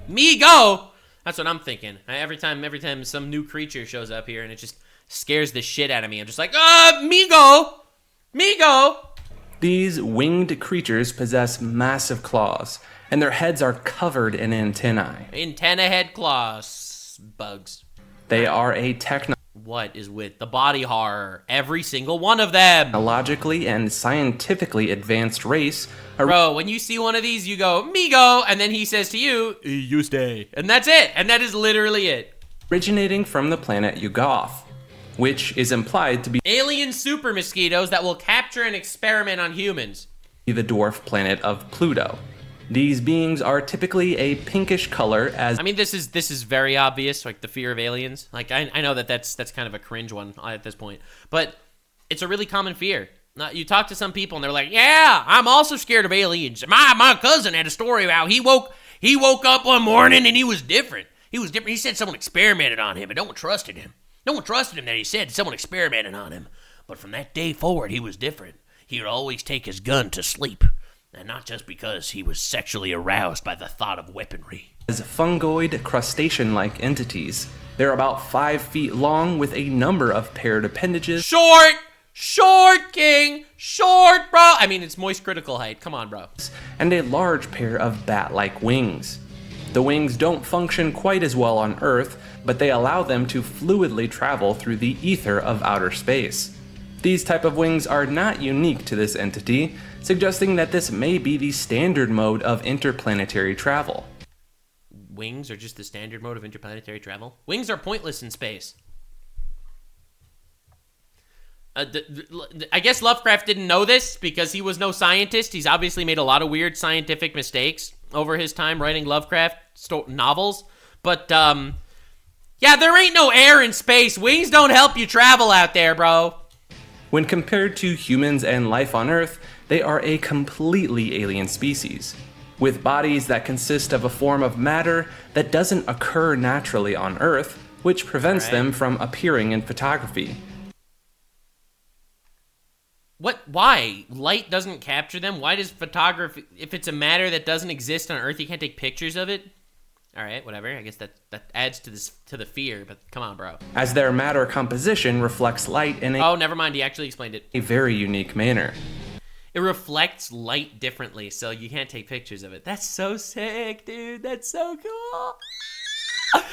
That's what I'm thinking. Every time some new creature shows up here and it just scares the shit out of me, I'm just like, me go. These winged creatures possess massive claws, and their heads are covered in antennae. Antenna head claws. Bugs. They are a What is with the body horror? Every single one of them. technologically and scientifically advanced race. Bro, when you see one of these, you go, me go, and then he says to you, you stay. And that's it. And that is literally it. Originating from the planet Yog-Sothoth, which is implied to be Alien super mosquitoes that will capture and experiment on humans. the dwarf planet of Pluto. These beings are typically a pinkish color as I mean, this is very obvious, like the fear of aliens. Like, I know that's kind of a cringe one at this point, but it's a really common fear. Now, you talk to some people and they're like, yeah, I'm also scared of aliens. My cousin had a story about he woke up one morning and he was different. He said someone experimented on him and no one trusted him. No one trusted him that he said someone experimented on him. But from that day forward, he was different. He would always take his gun to sleep. And not just because he was sexually aroused by the thought of weaponry. as fungoid crustacean-like entities. They're about 5 feet long with a number of paired appendages. Short! Short, King! Short, bro! I mean, it's moist critical height. Come on, bro. And a large pair of bat-like wings. The wings don't function quite as well on Earth, but they allow them to fluidly travel through the ether of outer space. These type of wings are not unique to this entity, suggesting that this may be the standard mode of interplanetary travel. Wings are just the standard mode of interplanetary travel? Wings are pointless in space. I guess Lovecraft didn't know this because he was no scientist. He's obviously made a lot of weird scientific mistakes over his time writing Lovecraft novels. But, yeah, there ain't no air in space. Wings don't help you travel out there, bro. When compared to humans and life on Earth, they are a completely alien species, with bodies that consist of a form of matter that doesn't occur naturally on Earth, which prevents them from appearing in photography. What? Why? Light doesn't capture them? Why does photography... If it's a matter that doesn't exist on Earth, you can't take pictures of it? Alright, whatever. I guess that adds to the fear, but come on, bro. As their matter composition reflects light in Oh, never mind. He actually explained it. a very unique manner. It reflects light differently, so you can't take pictures of it. That's so sick, dude. That's so cool.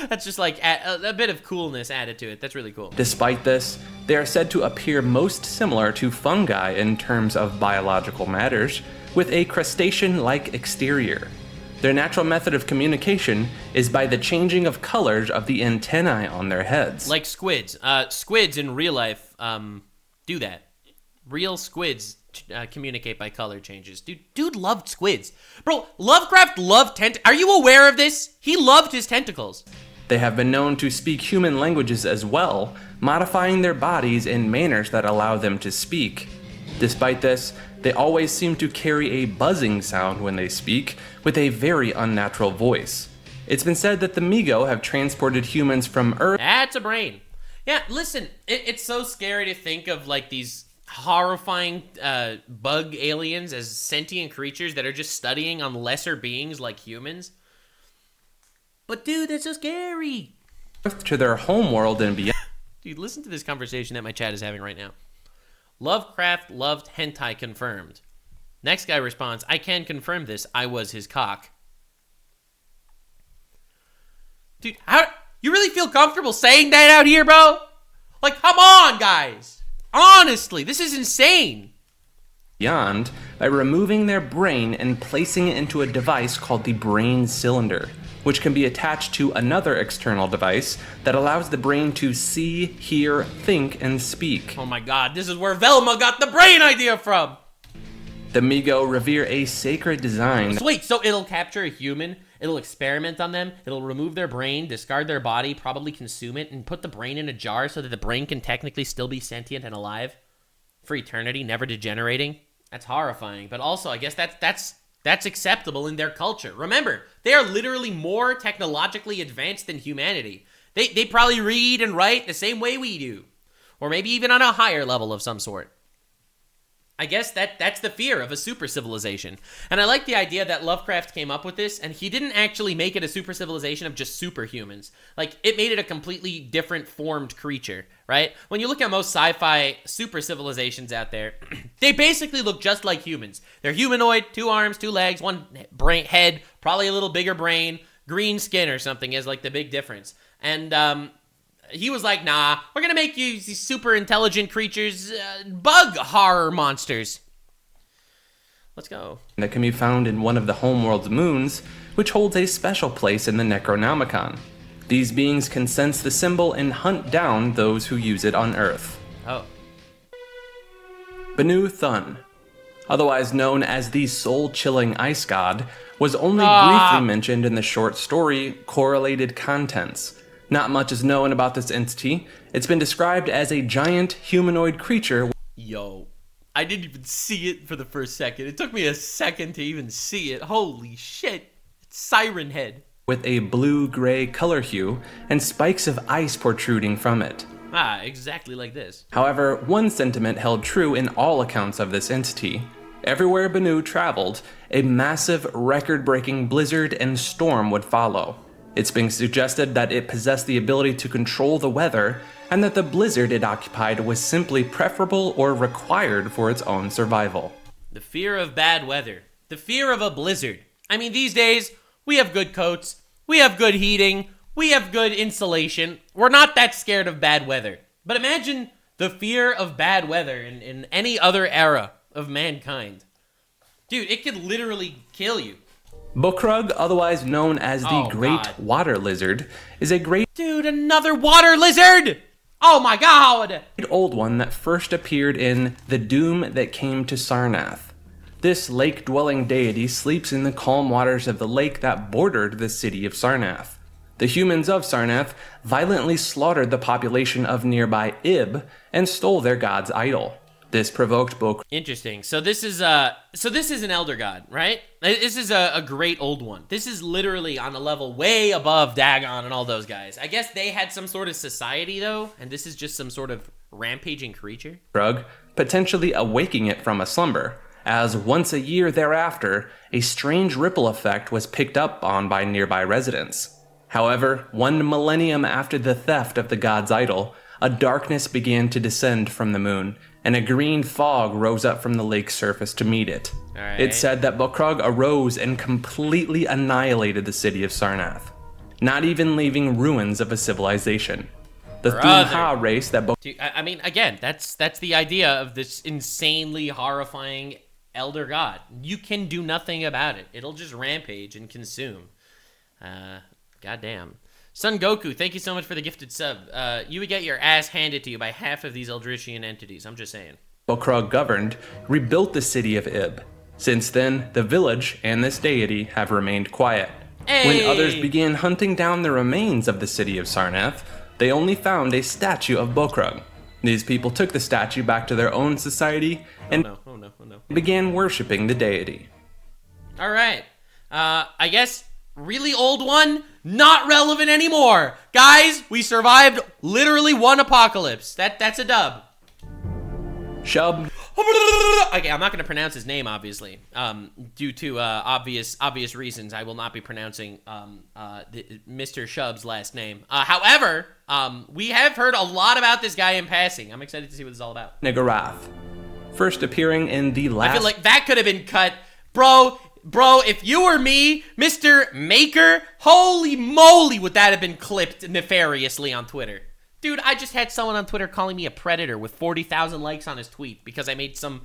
That's just like a bit of coolness added to it. That's really cool. Despite this, they are said to appear most similar to fungi in terms of biological matters, with a crustacean-like exterior. Their natural method of communication is by the changing of colors of the antennae on their heads. Like squids. Squids in real life do that. Real squids communicate by color changes. Dude loved squids. Bro, Lovecraft loved Are you aware of this? He loved his tentacles. They have been known to speak human languages as well, modifying their bodies in manners that allow them to speak. Despite this, they always seem to carry a buzzing sound when they speak, with a very unnatural voice. It's been said that the Migo have transported humans from Earth. That's a brain. Yeah, listen, it's so scary to think of like these horrifying bug aliens as sentient creatures that are just studying on lesser beings like humans. But dude, that's so scary. To their homeworld and beyond. Dude, listen to this conversation that my chat is having right now. Lovecraft loved hentai confirmed. Next guy responds, I can confirm this. I was his cock. Dude, how you really feel comfortable saying that out here, bro? Like, come on, guys. Honestly, this is insane. Beyond by removing their brain and placing it into a device called the brain cylinder, which can be attached to another external device that allows the brain to see, hear, think, and speak. Oh my god, this is where Velma got the brain idea from! The Migo revere a sacred design. So wait, so it'll capture a human, it'll experiment on them, it'll remove their brain, discard their body, probably consume it, and put the brain in a jar so that the brain can technically still be sentient and alive for eternity, never degenerating? That's horrifying, but also I guess that's acceptable in their culture. Remember, they are literally more technologically advanced than humanity. They probably read and write the same way we do. Or maybe even on a higher level of some sort. I guess that's the fear of a super civilization. And I like the idea that Lovecraft came up with this, and he didn't actually make it a super civilization of just superhumans. Like, it made it a completely different formed creature, right? When you look at most sci-fi super civilizations out there, they basically look just like humans. They're humanoid, 2 arms, 2 legs, 1 brain, head, probably a little bigger brain, green skin or something is like the big difference. And he was like, nah, we're gonna make you these super intelligent creatures, bug horror monsters. Let's go. That can be found in one of the homeworld's moons, which holds a special place in the Necronomicon. These beings can sense the symbol and hunt down those who use it on Earth. Oh. Banu Thun, otherwise known as the soul-chilling ice god, was only briefly mentioned in the short story Correlated Contents. Not much is known about this entity. It's been described as a giant humanoid creature. Yo, I didn't even see it for the first second. It took me a second to even see it. Holy shit. It's Siren Head. With a blue-gray color hue and spikes of ice protruding from it. Ah, exactly like this. However, one sentiment held true in all accounts of this entity. Everywhere Banu traveled, a massive, record-breaking blizzard and storm would follow. It's been suggested that it possessed the ability to control the weather, and that the blizzard it occupied was simply preferable or required for its own survival. The fear of bad weather. The fear of a blizzard. I mean, these days, we have good coats, we have good heating, we have good insulation. We're not that scared of bad weather. But imagine the fear of bad weather in any other era of mankind. Dude, it could literally kill you. Bukrug, otherwise known as the Great Water Lizard, is a great... Dude, another water lizard! Oh my god! Old one that first appeared in The Doom That Came to Sarnath. This lake-dwelling deity sleeps in the calm waters of the lake that bordered the city of Sarnath. The humans of Sarnath violently slaughtered the population of nearby Ib and stole their god's idol. This provoked Bukrug. Interesting. So this is an elder god, right? This is a great old one. This is literally on a level way above Dagon and all those guys. I guess they had some sort of society though, and this is just some sort of rampaging creature. Potentially awaking it from a slumber, as once a year thereafter, a strange ripple effect was picked up on by nearby residents. However, 1 millennium after the theft of the god's idol, a darkness began to descend from the moon, and a green fog rose up from the lake's surface to meet it. Right. It's said that Bukrug arose and completely annihilated the city of Sarnath, not even leaving ruins of a civilization. The Thun-Ha race that I mean, again, that's the idea of this insanely horrifying elder god. You can do nothing about it. It'll just rampage and consume. Goddamn. Son Goku, thank you so much for the gifted sub. You would get your ass handed to you by half of these Eldritchian entities. I'm just saying. Bukrug governed, rebuilt the city of Ib. Since then, the village and this deity have remained quiet. Hey! When others began hunting down the remains of the city of Sarnath, they only found a statue of Bukrug. These people took the statue back to their own society and began worshipping the deity. All right. I guess really old one, not relevant anymore. Guys, we survived literally one apocalypse. That's a dub. Shub. Okay, I'm not going to pronounce his name, obviously, due to obvious reasons. I will not be pronouncing Mr. Shub's last name. However, we have heard a lot about this guy in passing. I'm excited to see what this is all about. Nigarath, first appearing in the last... I feel like that could have been cut. Bro, if you were me, Mr. Maker, holy moly, would that have been clipped nefariously on Twitter. Dude, I just had someone on Twitter calling me a predator with 40,000 likes on his tweet because I made some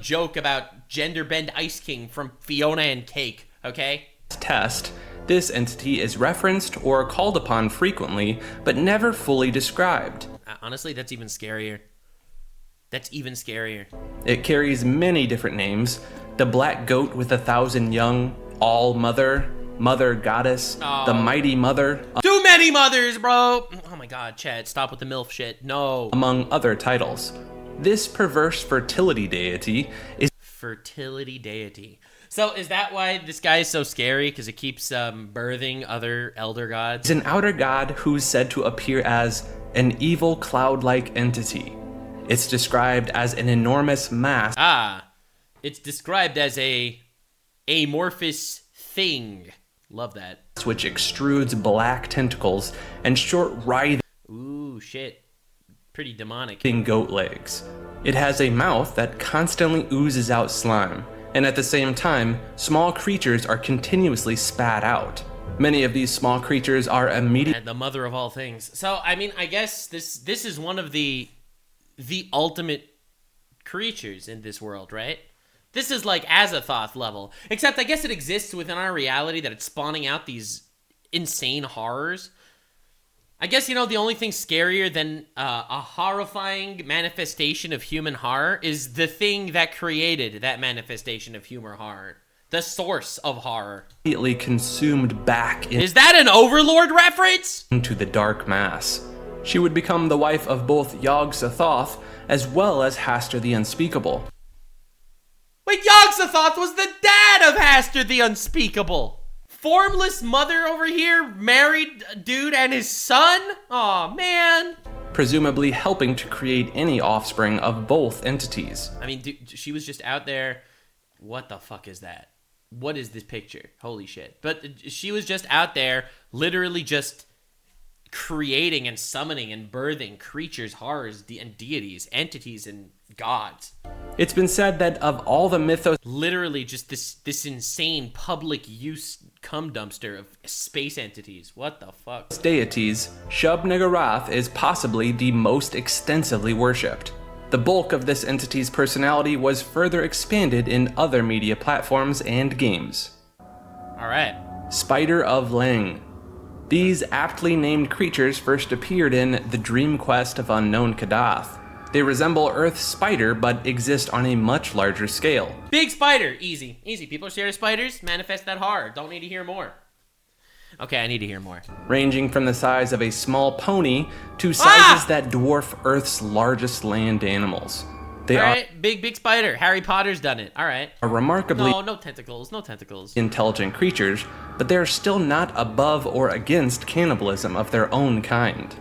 joke about Gender Bend Ice King from Fiona and Cake, okay? Test, this entity is referenced or called upon frequently, but never fully described. Honestly, that's even scarier. That's even scarier. It carries many different names. The Black Goat with 1,000 Young, All Mother, Mother Goddess, the Mighty Mother. Too many mothers, bro! Oh my god, Chad, stop with the MILF shit. No. Among other titles. This perverse fertility deity is... Fertility deity. So is that why this guy is so scary? Because it keeps birthing other elder gods? It's an outer god who's said to appear as an evil cloud-like entity. It's described as an enormous mass. It's described as a amorphous thing. Love that. Which extrudes black tentacles and short writhing... Ooh, shit. Pretty demonic. ...goat legs. It has a mouth that constantly oozes out slime, and at the same time, small creatures are continuously spat out. Many of these small creatures are immediate... The mother of all things. So, I mean, I guess this is one of the ultimate creatures in this world, right? This is like Azathoth level, except I guess it exists within our reality that it's spawning out these insane horrors. I guess, you know, the only thing scarier than a horrifying manifestation of human horror is the thing that created that manifestation of human horror. The source of horror. Immediately consumed back Is that an Overlord reference? Into the dark mass. She would become the wife of both Yog-Sothoth as well as Hastur the Unspeakable. Wait, Yog-Sothoth was the dad of Hastur the Unspeakable. Formless mother over here, married dude and his son? Aw, man. Presumably helping to create any offspring of both entities. I mean, dude, she was just out there. What the fuck is that? what is this picture? Holy shit. But she was just out there literally just creating and summoning and birthing creatures, horrors, and deities, entities, and gods. It's been said that of all the mythos, literally just this insane public use cum dumpster of space entities. What the fuck? deities, Shub-Niggurath is possibly the most extensively worshipped. The bulk of this entity's personality was further expanded in other media platforms and games. Alright. Spider of Lang. These aptly named creatures first appeared in The Dream Quest of Unknown Kadath. They resemble Earth's spider, but exist on a much larger scale. Big spider! Easy. Easy. People are scared of spiders. Manifest that hard. Don't need to hear more. Okay, I need to hear more. Ranging from the size of a small pony to sizes that dwarf Earth's largest land animals. They Alright, big spider. Harry Potter's done it. Alright. are remarkably No tentacles. No tentacles. intelligent creatures, but they are still not above or against cannibalism of their own kind.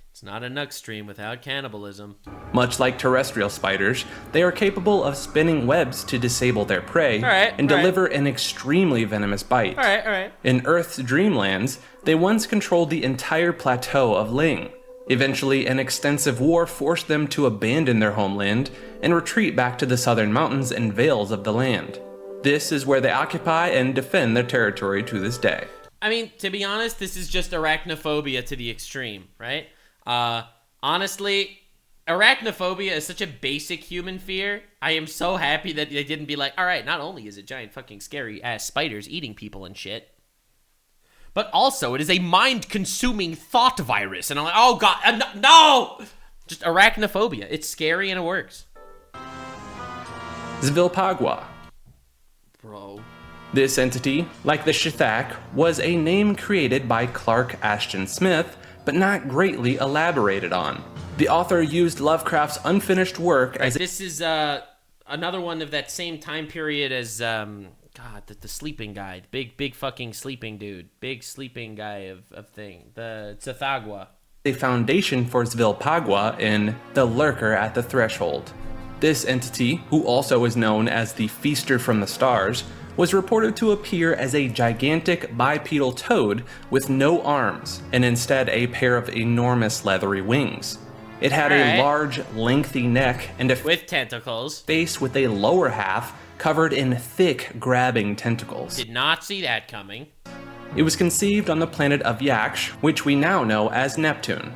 It's not a Nux stream without cannibalism. Much like terrestrial spiders, they are capable of spinning webs to disable their prey and deliver an extremely venomous bite. Alright. In Earth's dreamlands, they once controlled the entire plateau of Ling. Eventually, an extensive war forced them to abandon their homeland and retreat back to the southern mountains and vales of the land. This is where they occupy and defend their territory to this day. I mean, to be honest, this is just arachnophobia to the extreme, right? Honestly, arachnophobia is such a basic human fear. I am so happy that they didn't be like, alright, not only is it giant fucking scary ass spiders eating people and shit, but also it is a mind-consuming thought virus. And I'm like, oh god, no! Just arachnophobia. It's scary and it works. Zvilpagwa. Bro. This entity, like the Shithak, was a name created by Clark Ashton Smith, but not greatly elaborated on. The author used Lovecraft's unfinished work as This is another one of that same time period as the sleeping guy, big fucking sleeping dude, big sleeping guy of thing, the Tsathoggua. a foundation for Zvilpagwa in The Lurker at the Threshold. This entity, who also is known as the Feaster from the Stars, was reported to appear as a gigantic bipedal toad with no arms, and instead a pair of enormous leathery wings. It had a large, lengthy neck and a with tentacles. face with a lower half covered in thick, grabbing tentacles. Did not see that coming. It was conceived on the planet of Yaksh, which we now know as Neptune.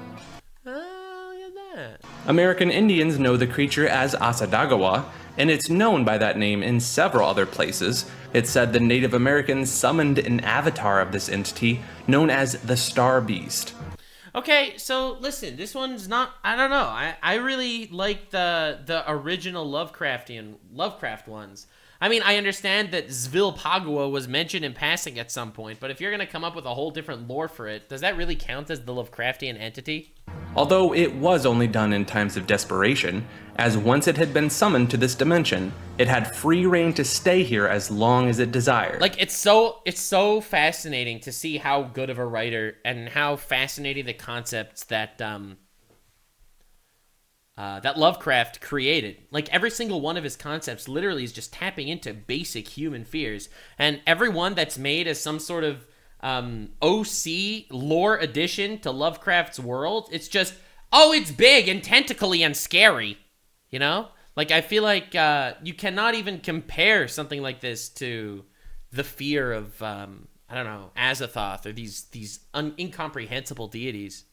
Oh, look at that. American Indians know the creature as Asadagawa, and it's known by that name in several other places. It's said the Native Americans summoned an avatar of this entity known as the Star Beast. Okay, so listen, this one's not, I don't know. I really like the original Lovecraft ones. I mean, I understand that Zvilpagwa was mentioned in passing at some point, but if you're going to come up with a whole different lore for it, does that really count as the Lovecraftian entity? Although it was only done in times of desperation, as once it had been summoned to this dimension, it had free reign to stay here as long as it desired. Like, it's so fascinating to see how good of a writer and how fascinating the concepts that that Lovecraft created. Like, every single one of his concepts literally is just tapping into basic human fears. And every one that's made as some sort of OC lore addition to Lovecraft's world, it's just, oh, it's big and tentacly and scary. You know? Like, I feel like you cannot even compare something like this to the fear of, I don't know, Azathoth or these incomprehensible deities.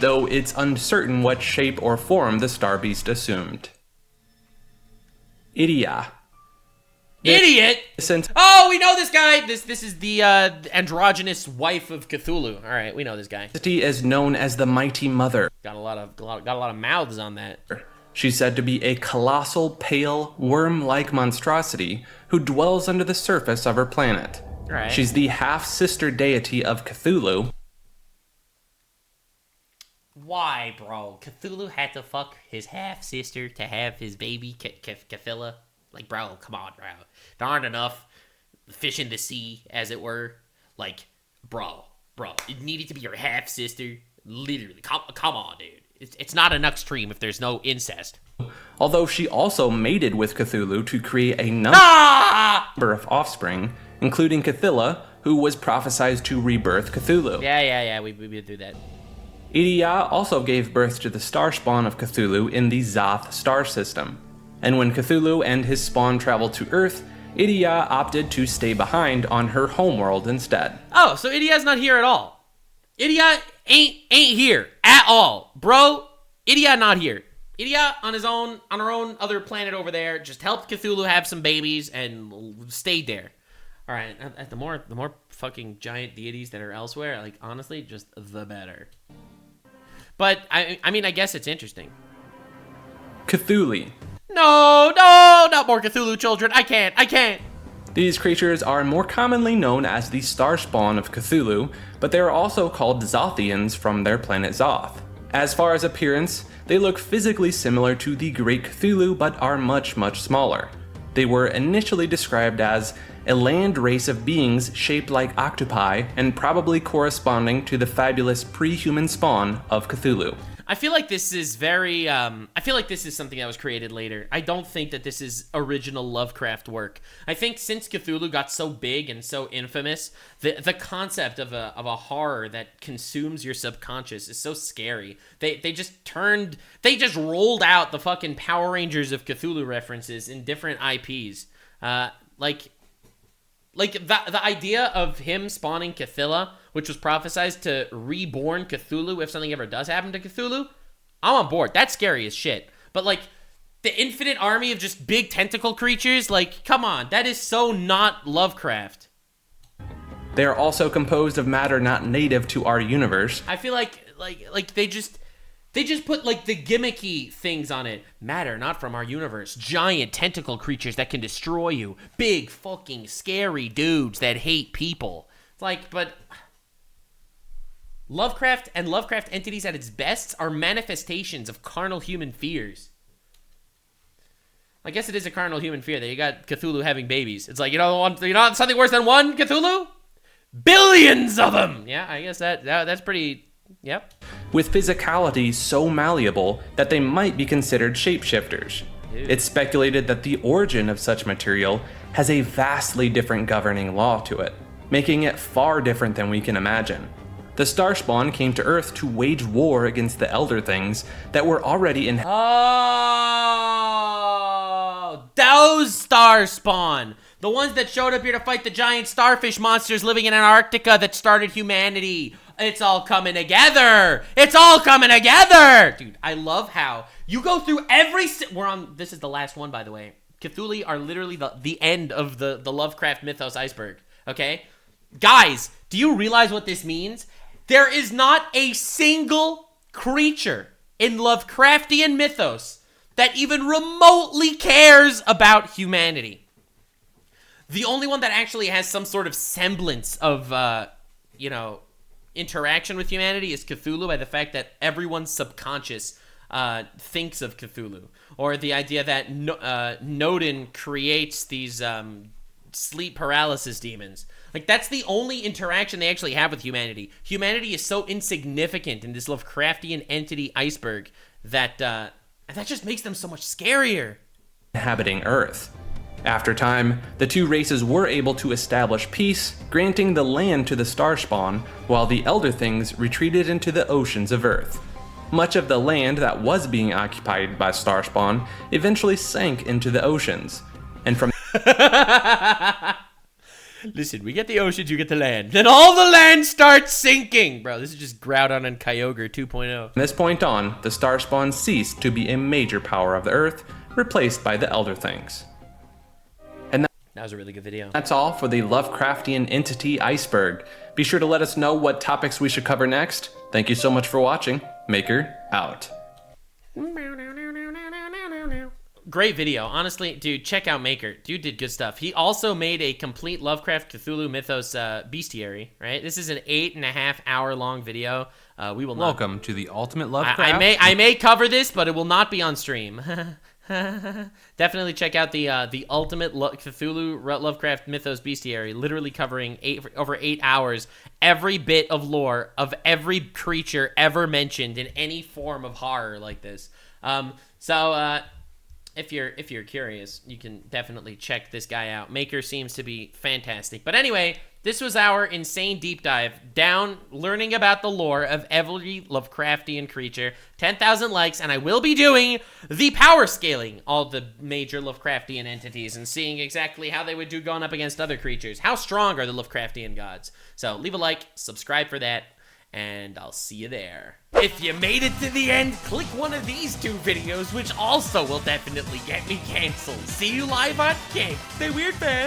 Though it's uncertain what shape or form the Star Beast assumed. Idia. Idiot! Oh, we know this guy! This is the androgynous wife of Cthulhu. All right, we know this guy. Entity is known as the Mighty Mother. Got a lot of mouths on that. She's said to be a colossal, pale, worm-like monstrosity who dwells under the surface of her planet. All right. She's the half-sister deity of Cthulhu. Why, bro? Cthulhu had to fuck his half-sister to have his baby, Cthulhu? Like, bro, come on, bro. There aren't enough fish in the sea, as it were. Like, bro, it needed to be your half-sister. Literally, come on, dude. It's not a Nux stream if there's no incest. Although she also mated with Cthulhu to create a number of offspring, including Cthulhu, who was prophesied to rebirth Cthulhu. Yeah, we did do that. Idia also gave birth to the star spawn of Cthulhu in the Zoth star system. And when Cthulhu and his spawn traveled to Earth, Idia opted to stay behind on her homeworld instead. Oh, so Idia's not here at all. Idia ain't here at all. Bro, Idia not here. Idia on her own other planet over there, just helped Cthulhu have some babies and stayed there. All right, the more fucking giant deities that are elsewhere, like, honestly, just the better. But, I mean, I guess it's interesting. Cthulhu. No, not more Cthulhu children. I can't. These creatures are more commonly known as the star spawn of Cthulhu, but they are also called Zothians from their planet Zoth. As far as appearance, they look physically similar to the Great Cthulhu, but are much, much smaller. They were initially described as a land race of beings shaped like octopi and probably corresponding to the fabulous pre-human spawn of Cthulhu. I feel like this is very, I feel like this is something that was created later. I don't think that this is original Lovecraft work. I think since Cthulhu got so big and so infamous, the concept of a horror that consumes your subconscious is so scary. They just rolled out the fucking Power Rangers of Cthulhu references in different IPs. Like the idea of him spawning Cthulhu, which was prophesized to reborn Cthulhu if something ever does happen to Cthulhu, I'm on board. That's scary as shit. But, like, the infinite army of just big tentacle creatures, like, come on. That is so not Lovecraft. They are also composed of matter not native to our universe. I feel like they just put, like, the gimmicky things on it. Matter not from our universe. Giant tentacle creatures that can destroy you. Big fucking scary dudes that hate people. It's like, but Lovecraft and Lovecraft entities at its best are manifestations of carnal human fears. I guess it is a carnal human fear that you got Cthulhu having babies. It's like, you know something worse than one Cthulhu? Billions of them! Yeah, I guess that's pretty... Yep. With physicality so malleable that they might be considered shapeshifters. Dude. It's speculated that the origin of such material has a vastly different governing law to it, making it far different than we can imagine. The Starspawn came to Earth to wage war against the Elder Things that were already in... Oh, those Starspawn! The ones that showed up here to fight the giant starfish monsters living in Antarctica that started humanity. It's all coming together. It's all coming together. Dude, I love how you go through every... This is the last one, by the way. Cthulhu are literally the end of the Lovecraft mythos iceberg, okay? Guys, do you realize what this means? There is not a single creature in Lovecraftian mythos that even remotely cares about humanity. The only one that actually has some sort of semblance of, interaction with humanity is Cthulhu, by the fact that everyone's subconscious thinks of Cthulhu. Or the idea that Nodin creates these sleep paralysis demons. Like, that's the only interaction they actually have with humanity. Humanity is so insignificant in this Lovecraftian entity iceberg that just makes them so much scarier. Inhabiting Earth. After time, the two races were able to establish peace, granting the land to the Starspawn, while the Elder Things retreated into the oceans of Earth. Much of the land that was being occupied by Starspawn eventually sank into the oceans, and from Listen, we get the oceans, you get the land. Then all the land starts sinking! Bro, this is just Groudon and Kyogre 2.0. From this point on, the Starspawn ceased to be a major power of the Earth, replaced by the Elder Things. That was a really good video. That's all for the Lovecraftian entity iceberg. Be sure to let us know what topics we should cover next. Thank you so much for watching. Maker, out. Great video. Honestly, dude, check out Maker. Dude did good stuff. He also made a complete Lovecraft Cthulhu Mythos bestiary, right? This is an 8.5 hour long video. We will not... Welcome to the Ultimate Lovecraft. I may cover this, but it will not be on stream. Definitely check out the Ultimate Cthulhu Lovecraft Mythos bestiary, literally covering over 8 hours, every bit of lore of every creature ever mentioned in any form of horror like this. if you're curious, you can definitely check this guy out. Maker seems to be fantastic. But anyway, this was our insane deep dive down learning about the lore of every Lovecraftian creature. 10,000 likes, and I will be doing the power scaling all the major Lovecraftian entities and seeing exactly how they would do going up against other creatures. How strong are the Lovecraftian gods? So leave a like, subscribe for that, and I'll see you there. If you made it to the end, click one of these 2 videos, which also will definitely get me canceled. See you live on King. Stay weird, fam.